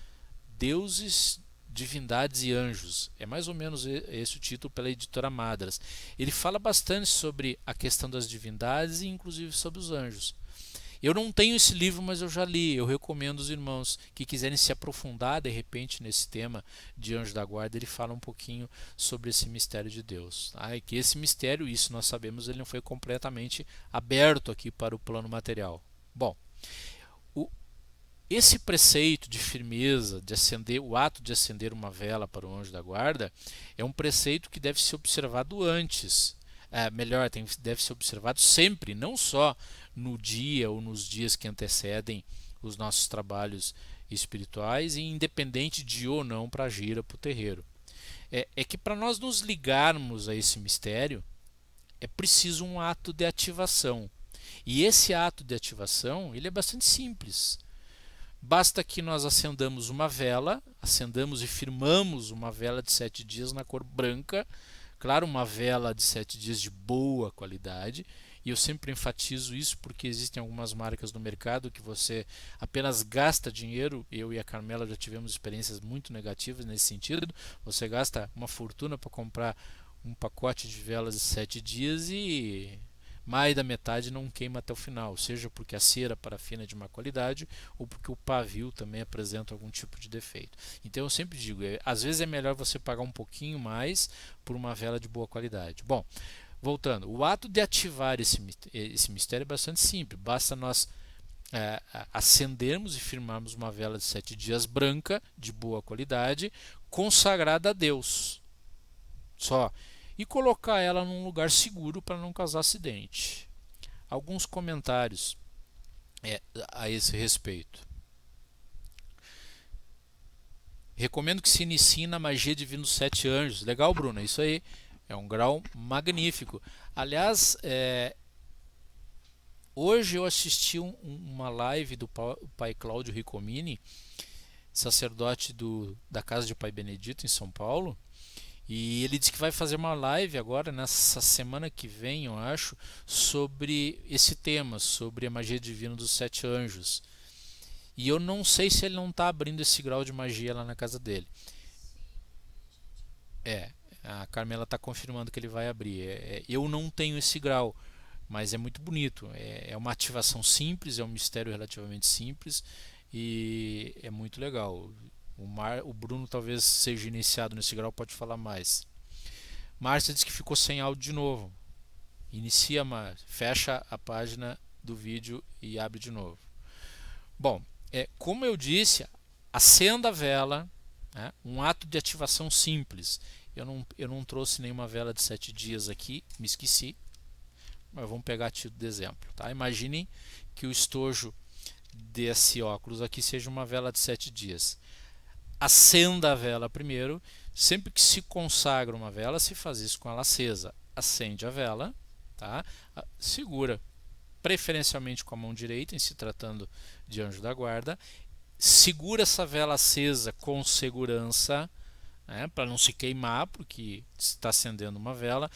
B: Deuses, Divindades e Anjos. É mais ou menos esse o título, pela editora Madras. Ele fala bastante sobre a questão das divindades e inclusive sobre os anjos. Eu não tenho esse livro, mas eu já li. Eu recomendo os irmãos que quiserem se aprofundar de repente nesse tema de anjo da guarda. Ele fala um pouquinho sobre esse mistério de Deus. Tá? E que esse mistério, isso nós sabemos, ele não foi completamente aberto aqui para o plano material. Bom, esse preceito de firmeza, de acender, o ato de acender uma vela para o anjo da guarda, é um preceito que deve ser observado antes. Deve ser observado sempre, não só no dia ou nos dias que antecedem os nossos trabalhos espirituais, e independente de ou não para a gira, para o terreiro. É que para nós nos ligarmos a esse mistério, é preciso um ato de ativação. E esse ato de ativação, ele é bastante simples. Basta que nós acendamos uma vela, acendamos e firmamos uma vela de 7 dias na cor branca, claro, uma vela de 7 dias de boa qualidade, e eu sempre enfatizo isso porque existem algumas marcas no mercado que você apenas gasta dinheiro. Eu e a Carmela já tivemos experiências muito negativas nesse sentido. Você gasta uma fortuna para comprar um pacote de velas de 7 dias e mais da metade não queima até o final, seja porque a cera parafina é de má qualidade ou porque o pavio também apresenta algum tipo de defeito. Então eu sempre digo, às vezes é melhor você pagar um pouquinho mais por uma vela de boa qualidade. Bom, voltando, o ato de ativar esse mistério é bastante simples. Basta nós acendermos e firmarmos uma vela de 7 dias branca, de boa qualidade, consagrada a Deus. Só. E colocar ela num lugar seguro para não causar acidente. Alguns comentários a esse respeito. Recomendo que se inicie na magia divina dos 7 anjos. Legal, Bruno, é isso aí. É um grau magnífico. Aliás, hoje eu assisti uma live do Pai Cláudio Ricomini, sacerdote da Casa de Pai Benedito, em São Paulo. E ele disse que vai fazer uma live agora, nessa semana que vem, eu acho, sobre esse tema, sobre a magia divina dos 7 anjos. E eu não sei se ele não está abrindo esse grau de magia lá na casa dele. A Carmela está confirmando que ele vai abrir. Eu não tenho esse grau, mas é muito bonito. É uma ativação simples, é um mistério relativamente simples e é muito legal. O Bruno talvez seja iniciado nesse grau, pode falar mais. Márcia disse que ficou sem áudio de novo. Inicia, fecha a página do vídeo e abre de novo. Bom, como eu disse, acenda a vela, né, um ato de ativação simples. Eu não trouxe nenhuma vela de 7 dias aqui, me esqueci, mas vamos pegar a título de exemplo. Tá? Imaginem que o estojo desse óculos aqui seja uma vela de 7 dias. Acenda a vela primeiro. Sempre que se consagra uma vela, se faz isso com ela acesa. Acende a vela, tá? Segura preferencialmente com a mão direita, em se tratando de anjo da guarda, segura essa vela acesa com segurança, né, para não se queimar, porque está acendendo uma vela.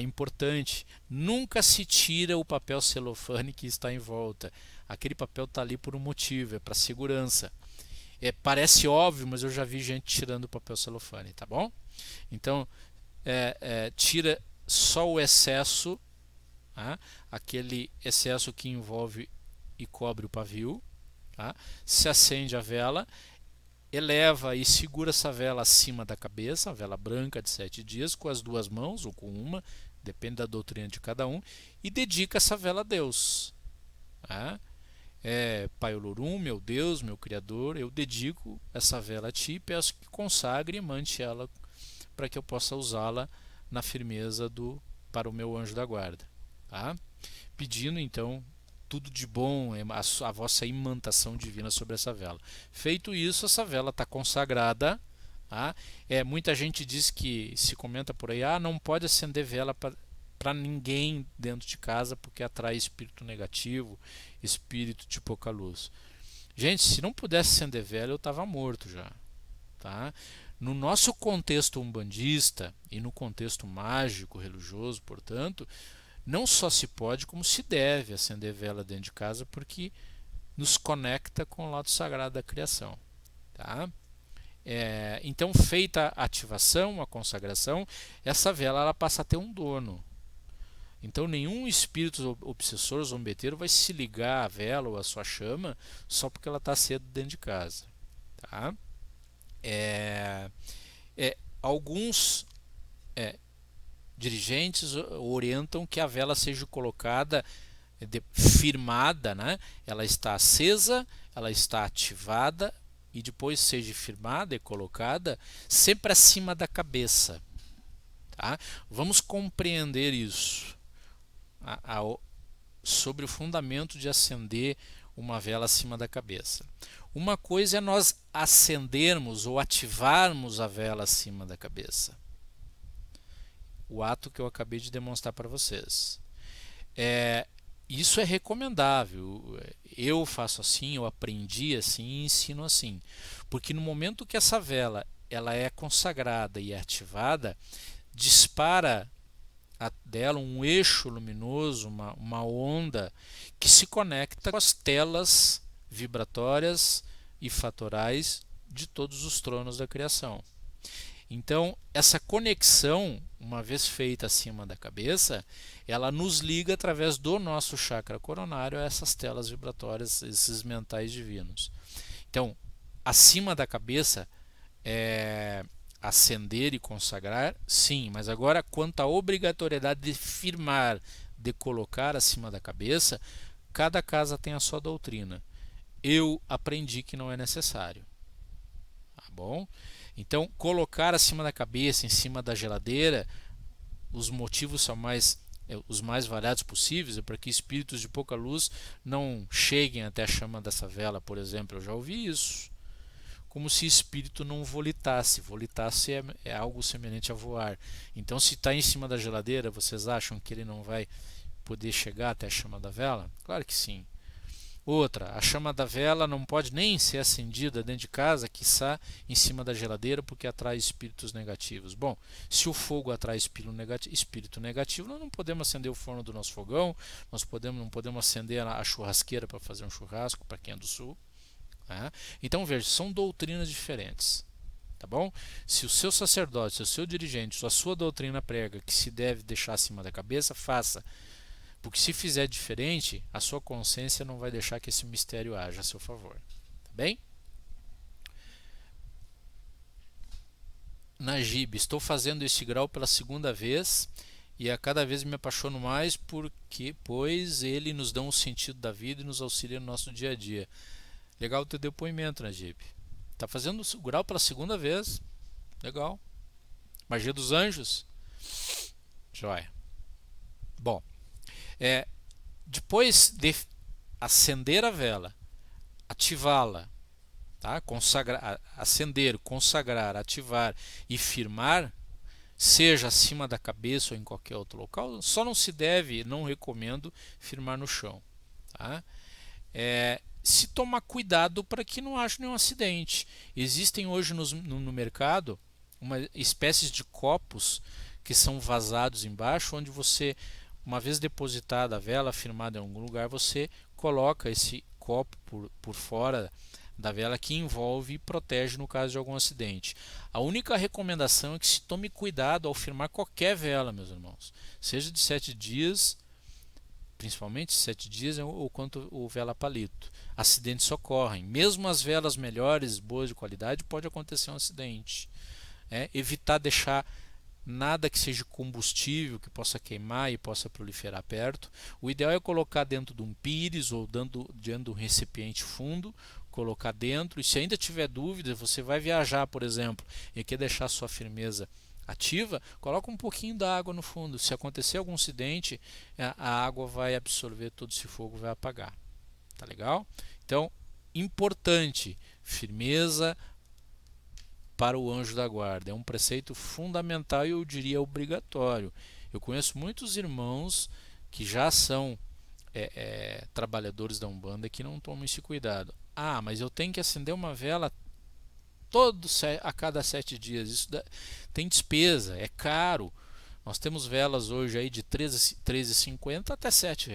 B: Importante, nunca se tira o papel celofane que está em volta. Aquele papel está ali por um motivo, é para segurança. Parece óbvio, mas eu já vi gente tirando o papel celofane, tá bom? Então, tira só o excesso, tá? Aquele excesso que envolve e cobre o pavio, tá? Se acende a vela, eleva e segura essa vela acima da cabeça, a vela branca de 7 dias, com as duas mãos ou com uma, depende da doutrina de cada um, e dedica essa vela a Deus. Tá? Pai Olorum, meu Deus, meu Criador, eu dedico essa vela a Ti e peço que consagre e mande ela para que eu possa usá-la na firmeza para o meu anjo da guarda. Tá? Pedindo então tudo de bom, a vossa imantação divina sobre essa vela. Feito isso, essa vela está consagrada. Tá? Muita gente diz que, se comenta por aí, não pode acender vela para ninguém dentro de casa porque atrai espírito negativo, espírito de pouca luz. Gente, se não pudesse acender vela, eu estava morto já. Tá? No nosso contexto umbandista e no contexto mágico, religioso, portanto, não só se pode, como se deve acender vela dentro de casa, porque nos conecta com o lado sagrado da criação. Tá? Então, feita a ativação, a consagração, essa vela ela passa a ter um dono. Então, nenhum espírito obsessor, zombeteiro, vai se ligar à vela ou à sua chama só porque ela está cedo dentro de casa. Tá? Alguns dirigentes orientam que a vela seja colocada, firmada, né? Ela está acesa, ela está ativada e depois seja firmada e colocada sempre acima da cabeça. Tá? Vamos compreender isso sobre o fundamento de acender uma vela acima da cabeça. Uma coisa é nós acendermos ou ativarmos a vela acima da cabeça. O ato que eu acabei de demonstrar para vocês. Isso é recomendável. Eu faço assim, eu aprendi assim e ensino assim. Porque no momento que essa vela ela é consagrada e ativada, dispara dela um eixo luminoso, uma onda que se conecta com as telas vibratórias e fatorais de todos os tronos da criação. Então, essa conexão, uma vez feita acima da cabeça, ela nos liga através do nosso chakra coronário a essas telas vibratórias, esses mentais divinos. Então, acima da cabeça, acender e consagrar, sim, mas agora quanto à obrigatoriedade de firmar, de colocar acima da cabeça, cada casa tem a sua doutrina. Eu aprendi que não é necessário. Tá bom? Então, colocar acima da cabeça, em cima da geladeira, os motivos são os mais variados possíveis, para que espíritos de pouca luz não cheguem até a chama dessa vela, por exemplo. Eu já ouvi isso. Como se espírito não volitasse. Volitasse é algo semelhante a voar. Então, se está em cima da geladeira, vocês acham que ele não vai poder chegar até a chama da vela? Claro que sim. Outra, a chama da vela não pode nem ser acendida dentro de casa, quiçá em cima da geladeira, porque atrai espíritos negativos. Bom, se o fogo atrai espírito negativo, nós não podemos acender o forno do nosso fogão, nós não podemos acender a churrasqueira para fazer um churrasco, para quem é do sul. Tá? Então, veja, são doutrinas diferentes. Tá bom? Se o seu sacerdote, se o seu dirigente, se a sua doutrina prega que se deve deixar acima da cabeça, faça. Porque se fizer diferente, a sua consciência não vai deixar que esse mistério haja a seu favor. Tá bem? Najib, estou fazendo este grau pela segunda vez e a cada vez me apaixono mais pois ele nos dá um sentido da vida e nos auxilia no nosso dia a dia. Legal o teu depoimento, Najib. Está fazendo o grau pela segunda vez. Legal. Magia dos anjos. Joia. Bom. Depois de acender a vela, ativá-la, tá? Acender, consagrar, ativar e firmar, seja acima da cabeça ou em qualquer outro local, só não se deve, não recomendo firmar no chão. Tá? se tomar cuidado para que não haja nenhum acidente. Existem hoje no mercado uma espécies de copos que são vazados embaixo, onde você, uma vez depositada a vela, firmada em algum lugar, você coloca esse copo por fora da vela, que envolve e protege no caso de algum acidente. A única recomendação é que se tome cuidado ao firmar qualquer vela, meus irmãos, seja de 7 dias, principalmente 7 dias, ou quanto o vela palito. Acidentes ocorrem. Mesmo as velas melhores, boas de qualidade, pode acontecer um acidente. Evitar deixar nada que seja combustível, que possa queimar e possa proliferar perto. O ideal é colocar dentro de um pires ou dentro de um recipiente fundo, colocar dentro. E se ainda tiver dúvida, você vai viajar, por exemplo, e quer deixar sua firmeza ativa, coloca um pouquinho da água no fundo. Se acontecer algum acidente, a água vai absorver todo esse fogo, vai apagar. Tá legal? Então, importante, firmeza para o anjo da guarda. É um preceito fundamental e eu diria obrigatório. Eu conheço muitos irmãos que já são trabalhadores da Umbanda que não tomam esse cuidado. Ah, mas eu tenho que acender uma vela a cada 7 dias. Isso tem despesa, é caro. Nós temos velas hoje aí de R$ 13,50 até R$ 7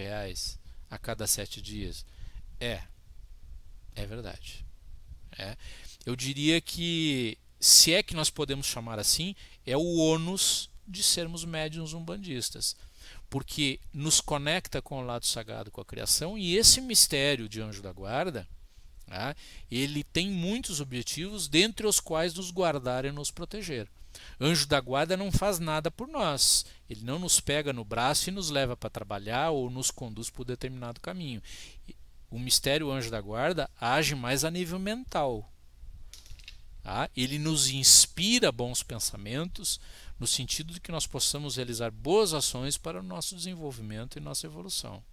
B: a cada 7 dias. É verdade. Eu diria que, se é que nós podemos chamar assim, é o ônus de sermos médiuns umbandistas, porque nos conecta com o lado sagrado, com a criação, e esse mistério de anjo da guarda, ele tem muitos objetivos, dentre os quais nos guardar e nos proteger. Anjo da guarda não faz nada por nós, ele não nos pega no braço e nos leva para trabalhar ou nos conduz por determinado caminho. O mistério anjo da guarda age mais a nível mental. Ele nos inspira bons pensamentos, no sentido de que nós possamos realizar boas ações para o nosso desenvolvimento e nossa evolução.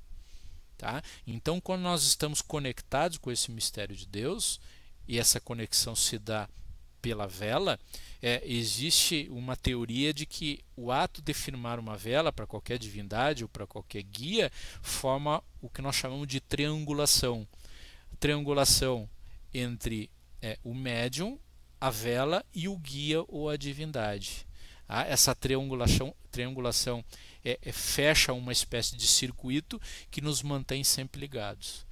B: Então, quando nós estamos conectados com esse mistério de Deus, e essa conexão se dá pela vela, existe uma teoria de que o ato de firmar uma vela para qualquer divindade ou para qualquer guia forma o que nós chamamos de triangulação. Triangulação entre o médium, a vela e o guia ou a divindade. Essa triangulação fecha uma espécie de circuito que nos mantém sempre ligados.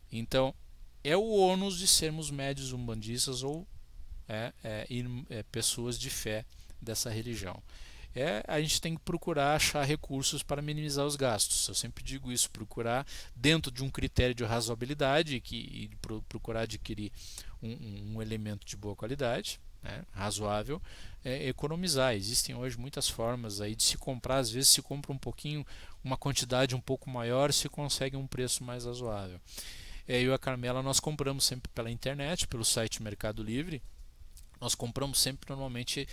B: Então, é o ônus de sermos médiuns umbandistas ou pessoas de fé dessa religião. A gente tem que procurar achar recursos para minimizar os gastos. Eu sempre digo isso, procurar dentro de um critério de razoabilidade e procurar adquirir um elemento de boa qualidade, razoável, economizar. Existem hoje muitas formas aí de se comprar. Às vezes se compra uma quantidade um pouco maior, se consegue um preço mais razoável. Eu e a Carmela, nós compramos sempre pela internet, pelo site Mercado Livre. Nós compramos sempre normalmente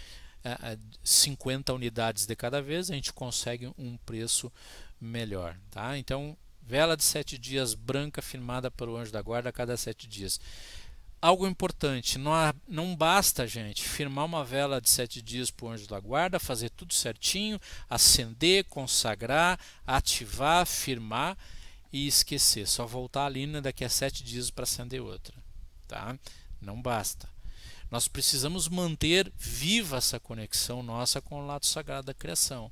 B: 50 unidades de cada vez, a gente consegue um preço melhor. Então, vela de 7 dias branca firmada pelo anjo da guarda a cada 7 dias. Algo importante, não basta, gente, firmar uma vela de 7 dias para o anjo da guarda, fazer tudo certinho, acender, consagrar, ativar, firmar e esquecer. Só voltar ali daqui a 7 dias para acender outra. Não basta. Nós precisamos manter viva essa conexão nossa com o lado sagrado da criação.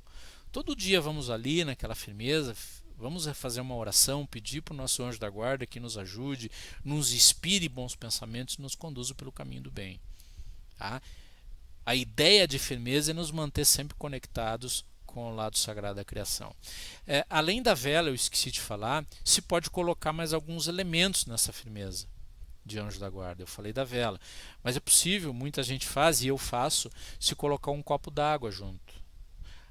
B: Todo dia vamos ali naquela firmeza, vamos fazer uma oração, pedir para o nosso anjo da guarda que nos ajude, nos inspire bons pensamentos e nos conduza pelo caminho do bem. A ideia de firmeza é nos manter sempre conectados com o lado sagrado da criação. Além da vela, eu esqueci de falar, se pode colocar mais alguns elementos nessa firmeza de anjo da guarda. Eu falei da vela, mas é possível, muita gente faz e eu faço, se colocar um copo d'água junto.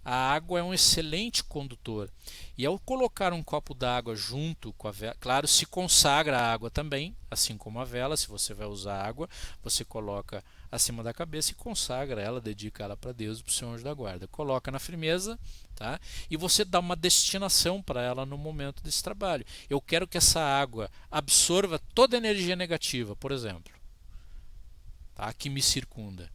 B: A água é um excelente condutor, e ao colocar um copo d'água junto com a vela, claro, se consagra a água também, assim como a vela. Se você vai usar água, você coloca acima da cabeça e consagra ela, dedica ela para Deus e para o seu anjo da guarda. Coloca na firmeza, e você dá uma destinação para ela no momento desse trabalho. Eu quero que essa água absorva toda a energia negativa, por exemplo, que me circunda.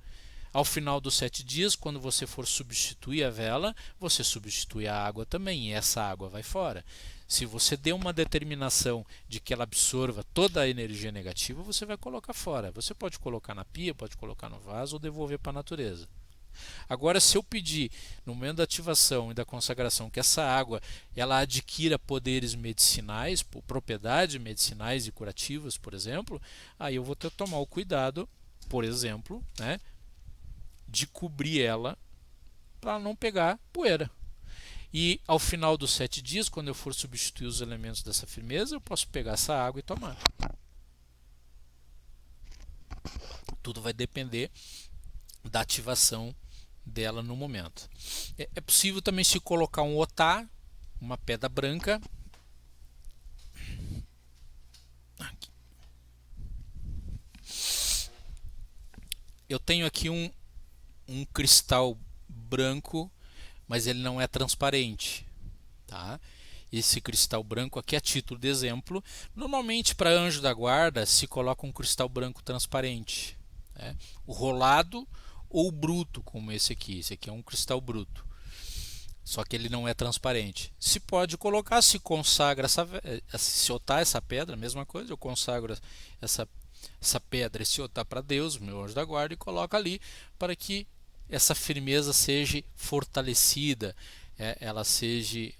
B: Ao final dos 7 dias, quando você for substituir a vela, você substitui a água também, e essa água vai fora. Se você deu uma determinação de que ela absorva toda a energia negativa, você vai colocar fora. Você pode colocar na pia, pode colocar no vaso ou devolver para a natureza. Agora, se eu pedir no momento da ativação e da consagração que essa água ela adquira poderes medicinais, propriedades medicinais e curativas, por exemplo, aí eu vou ter que tomar o cuidado, por exemplo, né, de cobrir ela para não pegar poeira. E ao final dos 7 dias, quando eu for substituir os elementos dessa firmeza, eu posso pegar essa água e tomar. Tudo vai depender da ativação dela no momento. É possível também se colocar um otá, uma pedra branca. Aqui. Eu tenho aqui um cristal branco, mas ele não é transparente, tá? Esse cristal branco aqui, a título de exemplo, normalmente para anjo da guarda se coloca um cristal branco transparente, né? O rolado ou bruto, como esse aqui. Esse aqui é um cristal bruto, só que ele não é transparente. Se pode colocar, se consagra se otá essa pedra, a mesma coisa, eu consagro essa pedra, esse otá para Deus, meu anjo da guarda, e coloco ali para que essa firmeza seja fortalecida, ela seja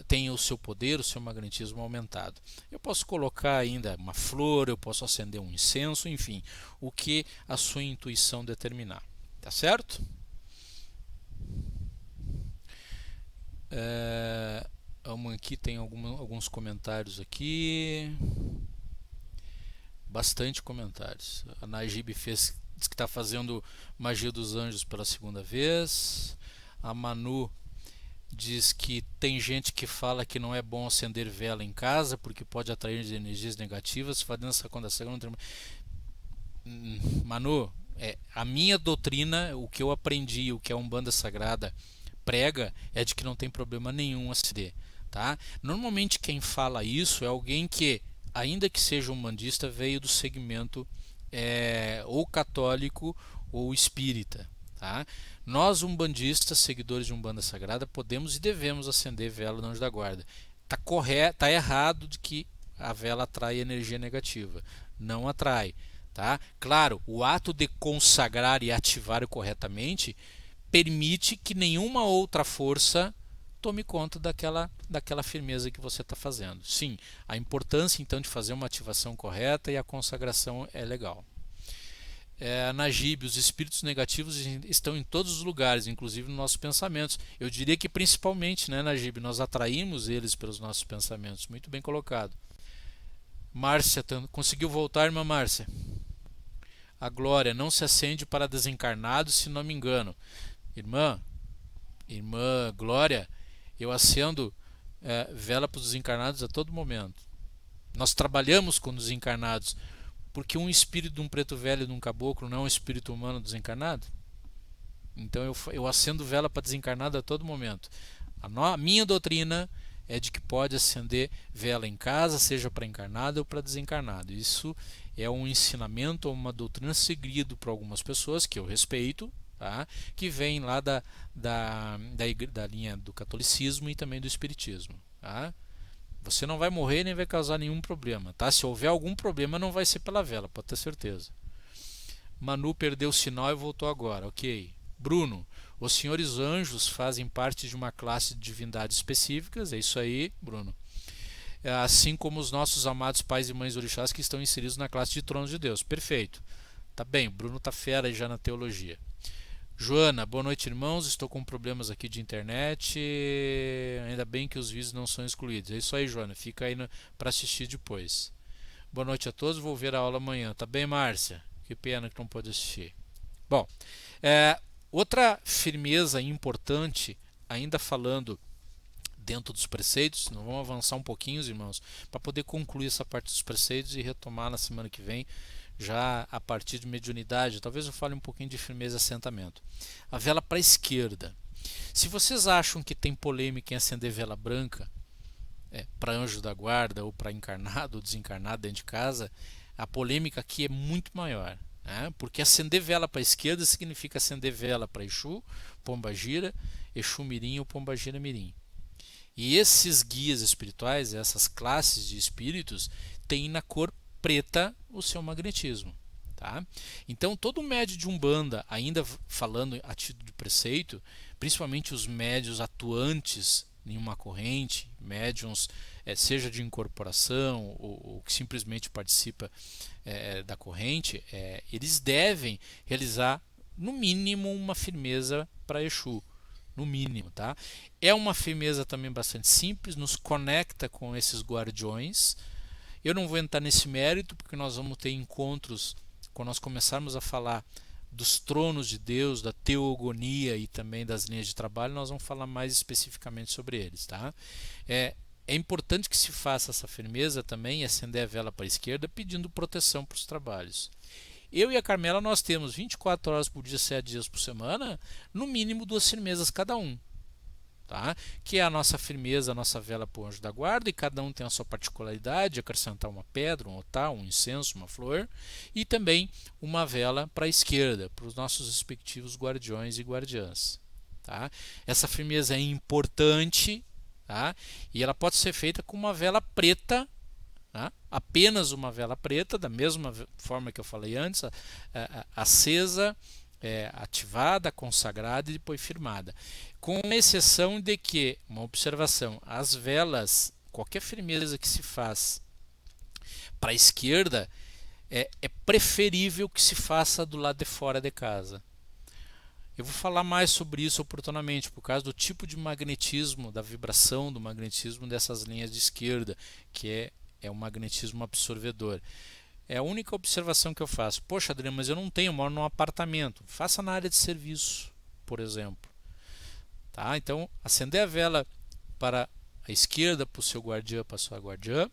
B: tenha o seu poder, o seu magnetismo aumentado. Eu posso colocar ainda uma flor, eu posso acender um incenso, enfim, o que a sua intuição determinar. Tá certo? Vamos aqui, tem alguns comentários aqui. Bastante comentários. A Najib diz que está fazendo Magia dos Anjos pela segunda vez. A Manu diz que tem gente que fala que não é bom acender vela em casa porque pode atrair energias negativas, fazendo essa condensação. Manu, a minha doutrina, o que eu aprendi, o que a Umbanda Sagrada prega, é de que não tem problema nenhum acender, tá? Normalmente quem fala isso é alguém que, ainda que seja umbandista, veio do segmento ou católico ou espírita, tá? Nós umbandistas, seguidores de Umbanda Sagrada, podemos e devemos acender vela no anjo da guarda. Tá errado de que a vela atrai energia negativa. Não atrai, tá? Claro, o ato de consagrar e ativar corretamente permite que nenhuma outra força tome conta daquela firmeza que você está fazendo. Sim, a importância então de fazer uma ativação correta e a consagração é legal. Najib, os espíritos negativos estão em todos os lugares, inclusive nos nossos pensamentos. Eu diria que principalmente, né, Najib, nós atraímos eles pelos nossos pensamentos. Muito bem colocado. Márcia, conseguiu voltar, irmã Márcia? A glória não se acende para desencarnados, se não me engano. Irmã Glória, eu acendo vela para os desencarnados a todo momento. Nós trabalhamos com os desencarnados, porque um espírito de um preto velho e de um caboclo não é um espírito humano desencarnado. Então eu acendo vela para desencarnado a todo momento. A minha doutrina é de que pode acender vela em casa, seja para encarnado ou para desencarnado. Isso é um ensinamento ou uma doutrina seguido por algumas pessoas que eu respeito, tá? Que vem lá da linha do catolicismo e também do espiritismo, tá? Você não vai morrer nem vai causar nenhum problema, tá? Se houver algum problema, não vai ser pela vela, pode ter certeza. Manu perdeu o sinal e voltou agora, ok. Bruno, os senhores anjos fazem parte de uma classe de divindades específicas, é isso aí, Bruno. Assim como os nossos amados pais e mães orixás que estão inseridos na classe de tronos de Deus. Perfeito. Tá bem, Bruno tá fera aí já na teologia. Joana, boa noite, irmãos. Estou com problemas aqui de internet. Ainda bem que os vídeos não são excluídos. É isso aí, Joana. Fica aí para assistir depois. Boa noite a todos. Vou ver a aula amanhã. Tá bem, Márcia? Que pena que não pode assistir. Bom, outra firmeza importante, ainda falando dentro dos preceitos, nós vamos avançar um pouquinho, irmãos, para poder concluir essa parte dos preceitos e retomar na semana que vem, já a partir de mediunidade. Talvez eu fale um pouquinho de firmeza e assentamento. A vela para a esquerda. Se vocês acham que tem polêmica em acender vela branca para anjo da guarda ou para encarnado ou desencarnado dentro de casa, a polêmica aqui é muito maior. né? Porque acender vela para a esquerda significa acender vela para Exu, Pombagira, Exu Mirim ou Pombagira Mirim. E esses guias espirituais, essas classes de espíritos, têm na cor preta o seu magnetismo. Tá? Então, todo médio de Umbanda, ainda falando a título de preceito, principalmente os médios atuantes em uma corrente, médiums, seja de incorporação ou que simplesmente participa da corrente, eles devem realizar, no mínimo, uma firmeza para Exu. No mínimo, tá? É uma firmeza também bastante simples, nos conecta com esses guardiões. Eu não vou entrar nesse mérito, porque nós vamos ter encontros, quando nós começarmos a falar dos tronos de Deus, da teogonia e também das linhas de trabalho, nós vamos falar mais especificamente sobre eles, tá? É importante que se faça essa firmeza também e acender a vela para a esquerda, pedindo proteção para os trabalhos. Eu e a Carmela, nós temos 24 horas por dia, 7 dias por semana, no mínimo 2 firmezas cada um. Tá? Que é a nossa firmeza, a nossa vela para o anjo da guarda, e cada um tem a sua particularidade, acrescentar uma pedra, um altar, um incenso, uma flor, e também uma vela para a esquerda, para os nossos respectivos guardiões e guardiãs. Tá? Essa firmeza é importante, tá? E ela pode ser feita com uma vela preta, tá? Apenas uma vela preta, da mesma forma que eu falei antes, acesa, ativada, consagrada e depois firmada. Com exceção de que, uma observação, as velas, qualquer firmeza que se faz para a esquerda, é preferível que se faça do lado de fora de casa. Eu vou falar mais sobre isso oportunamente, por causa do tipo de magnetismo, da vibração do magnetismo dessas linhas de esquerda, que é um magnetismo absorvedor. É a única observação que eu faço. Poxa, Adriano, mas eu não tenho, eu moro num apartamento. Faça na área de serviço, por exemplo. Tá? Então, acender a vela para a esquerda, para o seu guardião, para a sua guardiã.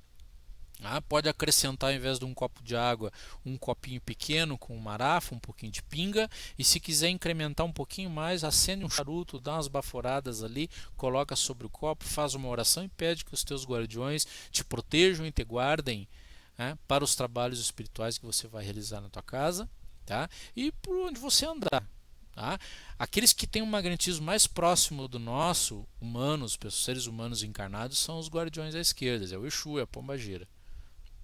B: Pode acrescentar, ao invés de um copo de água, um copinho pequeno com uma marafa, um pouquinho de pinga. E se quiser incrementar um pouquinho mais, acende um charuto, dá umas baforadas ali, coloca sobre o copo, faz uma oração e pede que os teus guardiões te protejam e te guardem, para os trabalhos espirituais que você vai realizar na tua casa, tá? E por onde você andar. Tá? Aqueles que têm um magnetismo mais próximo do nosso, humanos, seres humanos encarnados, são os guardiões à esquerda, é o Exu, é a Pombagira.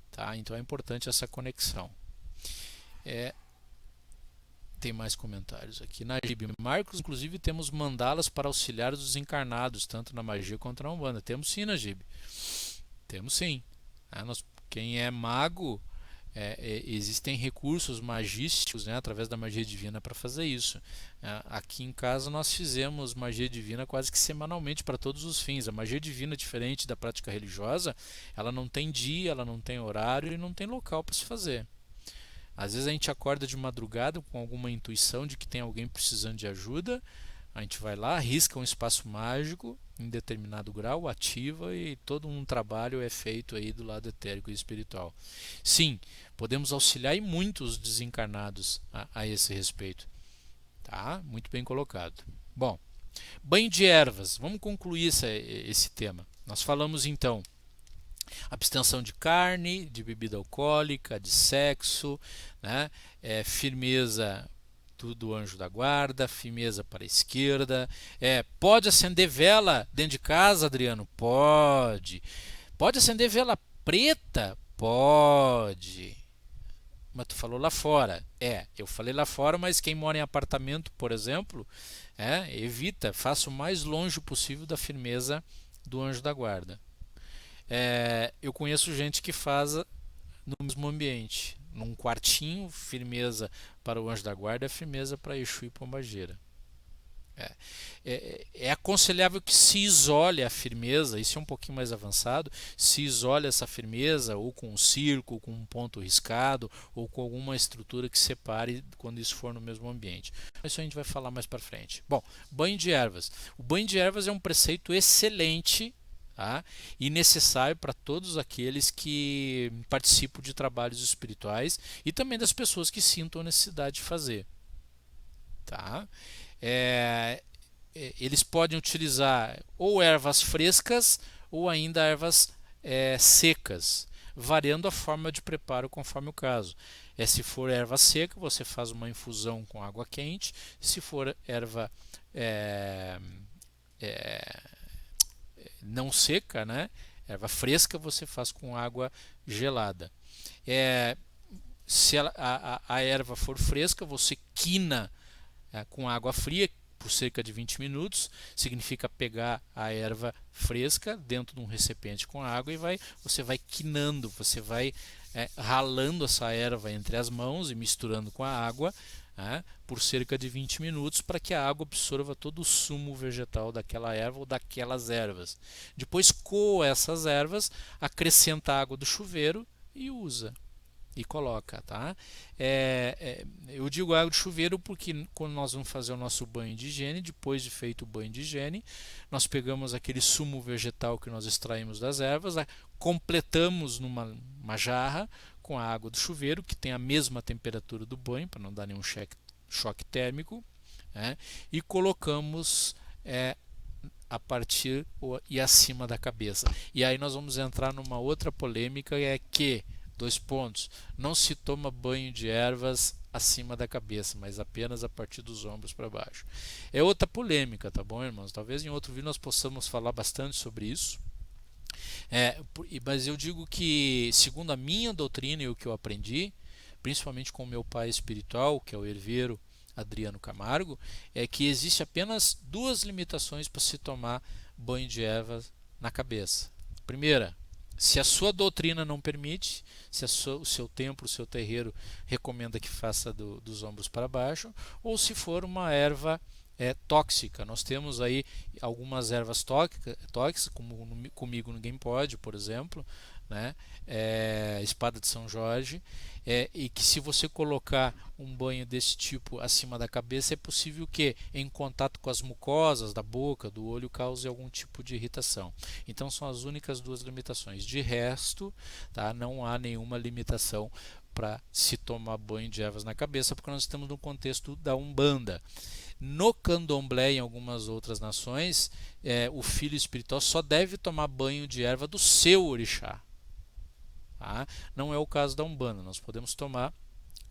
B: Tá? Então é importante essa conexão. Tem mais comentários aqui. Najib Marcos, inclusive, temos mandalas para auxiliar os desencarnados, tanto na magia quanto na Umbanda. Temos sim, Najib. Temos sim. Quem é mago, existem recursos magísticos, através da magia divina para fazer isso. Aqui em casa nós fizemos magia divina quase que semanalmente para todos os fins. A magia divina, diferente da prática religiosa, ela não tem dia, ela não tem horário e não tem local para se fazer. Às vezes a gente acorda de madrugada com alguma intuição de que tem alguém precisando de ajuda, a gente vai lá, arrisca um espaço mágico em determinado grau, ativa, e todo um trabalho é feito aí do lado etérico e espiritual. Sim, podemos auxiliar e muito os desencarnados a esse respeito. Tá? Muito bem colocado. Bom, banho de ervas. Vamos concluir esse tema. Nós falamos então abstenção de carne, de bebida alcoólica, de sexo, firmeza do anjo da guarda, firmeza para a esquerda. Pode acender vela dentro de casa, Adriano? Pode. Pode acender vela preta? Pode. Mas tu falou lá fora. Eu falei lá fora, mas quem mora em apartamento, por exemplo, evita, faça o mais longe possível da firmeza do anjo da guarda. Eu conheço gente que faz no mesmo ambiente, num quartinho, firmeza para o anjo da guarda, firmeza para Exu e Pombagira. É aconselhável que se isole a firmeza, isso é um pouquinho mais avançado, se isole essa firmeza ou com um círculo, com um ponto riscado ou com alguma estrutura que separe quando isso for no mesmo ambiente. Isso a gente vai falar mais para frente. Bom, banho de ervas. O banho de ervas é um preceito excelente, tá? E necessário para todos aqueles que participam de trabalhos espirituais e também das pessoas que sintam a necessidade de fazer. Tá? Eles podem utilizar ou ervas frescas ou ainda ervas secas. variando a forma de preparo conforme o caso. Se for erva seca, você faz uma infusão com água quente. Se for erva não seca, né, erva fresca, você faz com água gelada. Se a erva for fresca, você quina com água fria por cerca de 20 minutos. Significa pegar a erva fresca dentro de um recipiente com água e você vai quinando, você vai ralando essa erva entre as mãos e misturando com a água por cerca de 20 minutos, para que a água absorva todo o sumo vegetal daquela erva ou daquelas ervas. Depois coa essas ervas, acrescenta a água do chuveiro e usa. E coloca, tá? Eu digo água de chuveiro porque quando nós vamos fazer o nosso banho de higiene, depois de feito o banho de higiene, nós pegamos aquele sumo vegetal que nós extraímos das ervas, completamos numa jarra com a água do chuveiro, que tem a mesma temperatura do banho, para não dar nenhum choque térmico, e colocamos a partir e acima da cabeça. E aí nós vamos entrar numa outra polêmica, que 2 pontos. Não se toma banho de ervas acima da cabeça, mas apenas a partir dos ombros para baixo. É outra polêmica, tá bom, irmãos? Talvez em outro vídeo nós possamos falar bastante sobre isso. Mas eu digo que, segundo a minha doutrina e o que eu aprendi, principalmente com o meu pai espiritual, que é o herveiro Adriano Camargo, é que existe apenas 2 limitações para se tomar banho de ervas na cabeça. Primeira, se a sua doutrina não permite, se o seu templo, o seu terreiro recomenda que faça dos ombros para baixo, ou se for uma erva tóxica. Nós temos aí algumas ervas tóxicas, como comigo ninguém pode, por exemplo, né? Espada de São Jorge, e que se você colocar um banho desse tipo acima da cabeça, é possível que em contato com as mucosas da boca, do olho, cause algum tipo de irritação. Então são as únicas 2 limitações. De resto, tá, não há nenhuma limitação para se tomar banho de ervas na cabeça, porque nós estamos no contexto da Umbanda. No Candomblé e em algumas outras nações, o filho espiritual só deve tomar banho de erva do seu orixá. Não é o caso da Umbanda. Nós podemos tomar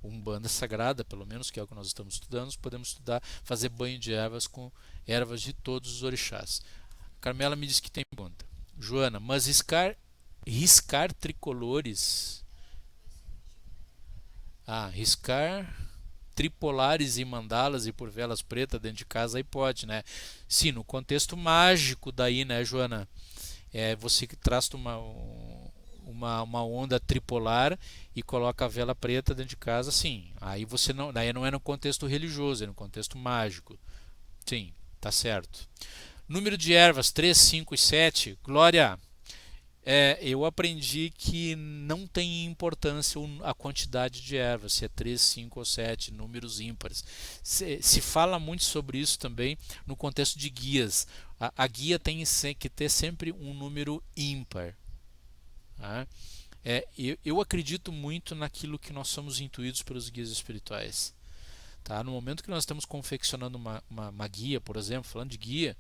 B: Umbanda sagrada, pelo menos, que é o que nós estamos estudando. Nós podemos estudar, fazer banho de ervas com ervas de todos os orixás. Carmela me diz que tem pergunta. Joana, mas riscar tricolores? Riscar tripolares e mandalas e por velas pretas dentro de casa, aí pode, né? Sim, no contexto mágico daí, né, Joana? Você que traz uma onda tripolar e coloca a vela preta dentro de casa, sim. Aí daí não é no contexto religioso, é no contexto mágico. Sim, tá certo. Número de ervas 3, 5 e 7. Glória, eu aprendi que não tem importância a quantidade de ervas, se é 3, 5 ou 7, números ímpares. Se fala muito sobre isso também no contexto de guias. A guia tem que ter sempre um número ímpar. Eu acredito muito naquilo que nós somos intuídos pelos guias espirituais. Tá? No momento que nós estamos confeccionando uma guia, por exemplo, falando de guia,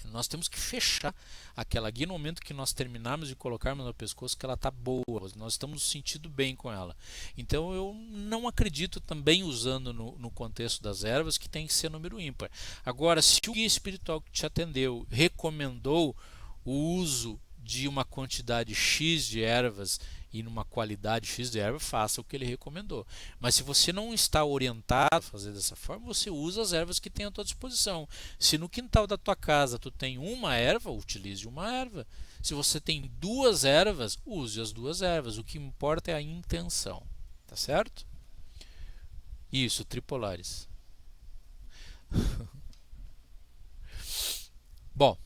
B: nós temos que fechar aquela guia no momento que nós terminarmos de colocarmos no pescoço, que ela está boa, nós estamos nos sentindo bem com ela. Então eu não acredito também, usando no contexto das ervas, que tem que ser número ímpar. Agora, se o guia espiritual que te atendeu recomendou o uso de uma quantidade X de ervas e numa qualidade X de erva, faça o que ele recomendou. Mas se você não está orientado a fazer dessa forma, você usa as ervas que tem à tua disposição. Se no quintal da tua casa tu tem uma erva, utilize uma erva. Se você tem 2 ervas, use as 2 ervas. O que importa é a intenção. Tá certo? Isso, tripolares. Bom,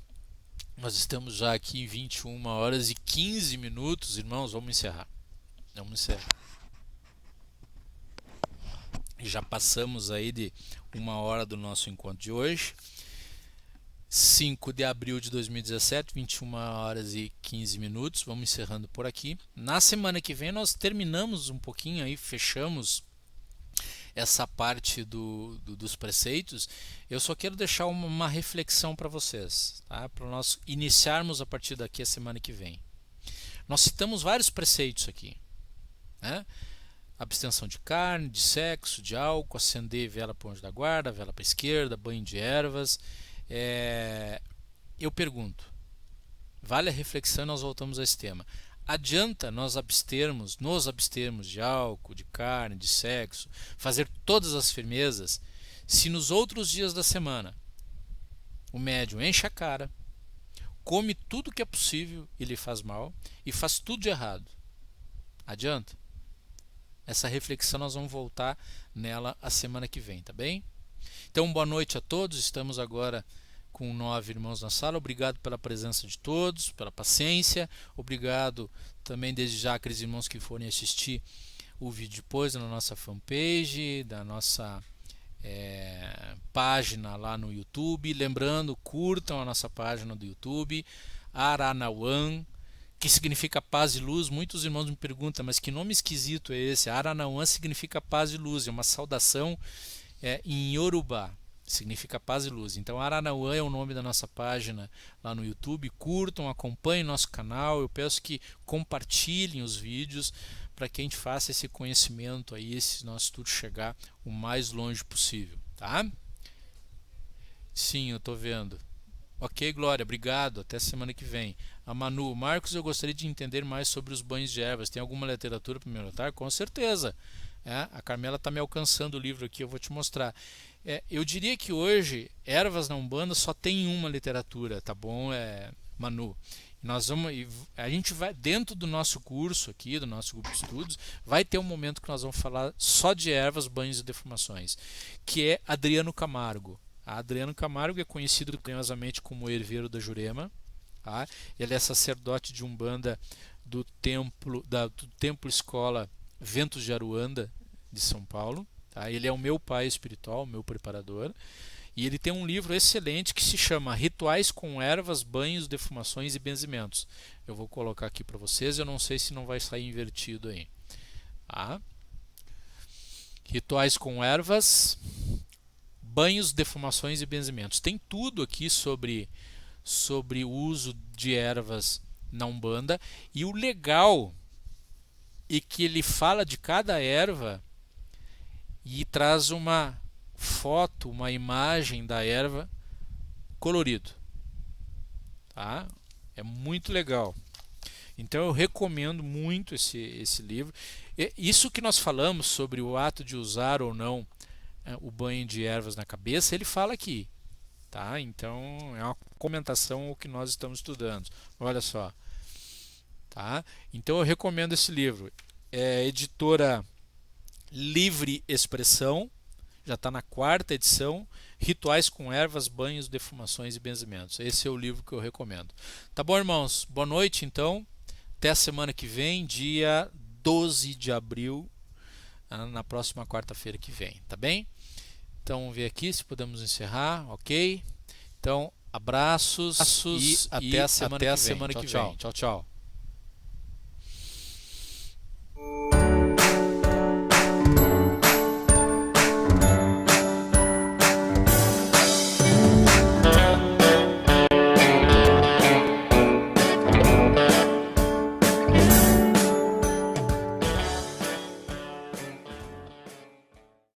B: nós estamos já aqui em 21 horas e 15 minutos, irmãos, vamos encerrar. Já passamos aí de 1 hora do nosso encontro de hoje. 5 de abril de 2017, 21 horas e 15 minutos. Vamos encerrando por aqui. Na semana que vem nós terminamos um pouquinho aí, fechamos essa parte dos preceitos. Eu só quero deixar uma reflexão para vocês, tá? Para nós iniciarmos a partir daqui a semana que vem. Nós citamos vários preceitos aqui, né? Abstenção de carne, de sexo, de álcool, acender vela para o anjo da guarda, vela para a esquerda, banho de ervas. Eu pergunto, vale a reflexão, nós voltamos a esse tema. Adianta nos abstermos de álcool, de carne, de sexo, fazer todas as firmezas, se nos outros dias da semana o médium enche a cara, come tudo que é possível e lhe faz mal, e faz tudo de errado? Adianta? Essa reflexão nós vamos voltar nela a semana que vem, tá bem? Então, boa noite a todos. Estamos agora com 9 irmãos na sala. Obrigado pela presença de todos, pela paciência. Obrigado também desde já aqueles irmãos que forem assistir o vídeo depois na nossa fanpage, da nossa página lá no YouTube. Lembrando, curtam a nossa página do YouTube, Aranauã, que significa paz e luz. Muitos irmãos me perguntam, mas que nome esquisito é esse? Aranauã significa paz e luz, é uma saudação em Yorubá, significa paz e luz. Então Aranauã é o nome da nossa página lá no YouTube. Curtam, acompanhem nosso canal. Eu peço que compartilhem os vídeos para que a gente faça esse conhecimento aí, esse nosso estudo chegar o mais longe possível, tá? Sim, eu estou vendo. Ok, Glória, obrigado. Até semana que vem. A Manu, Marcos, eu gostaria de entender mais sobre os banhos de ervas. Tem alguma literatura para me anotar? Com certeza. A Carmela está me alcançando o livro aqui, eu vou te mostrar. Eu diria que hoje, ervas na Umbanda só tem uma literatura, tá bom, Manu? A gente vai, dentro do nosso curso aqui, do nosso grupo de estudos, vai ter um momento que nós vamos falar só de ervas, banhos e defumações, que é Adriano Camargo. Adriano Camargo é conhecido carinhosamente como Herveiro da Jurema. Tá? Ele é sacerdote de Umbanda do templo escola Ventos de Aruanda de São Paulo. Tá? Ele é o meu pai espiritual, meu preparador. E ele tem um livro excelente que se chama Rituais com Ervas, Banhos, Defumações e Benzimentos. Eu vou colocar aqui para vocês, eu não sei se não vai sair invertido aí. Tá? Rituais com Ervas, Banhos, Defumações e Benzimentos. Tem tudo aqui sobre o uso de ervas na Umbanda, e o legal é que ele fala de cada erva e traz uma foto, uma imagem da erva colorido, tá? É muito legal. Então eu recomendo muito esse livro. Isso que nós falamos sobre o ato de usar ou não o banho de ervas na cabeça, ele fala aqui. Tá? Então é uma comentação ao que nós estamos estudando. Olha só. Tá? Então eu recomendo esse livro. É editora Livre Expressão, já está na 4ª edição. Rituais com Ervas, Banhos, Defumações e Benzimentos. Esse é o livro que eu recomendo. Tá bom, irmãos? Boa noite, então. Até a semana que vem, dia 12 de abril, na próxima quarta-feira que vem. Tá bem? Então vamos ver aqui se podemos encerrar, ok? Então, abraços e até a semana que vem. Tchau, tchau.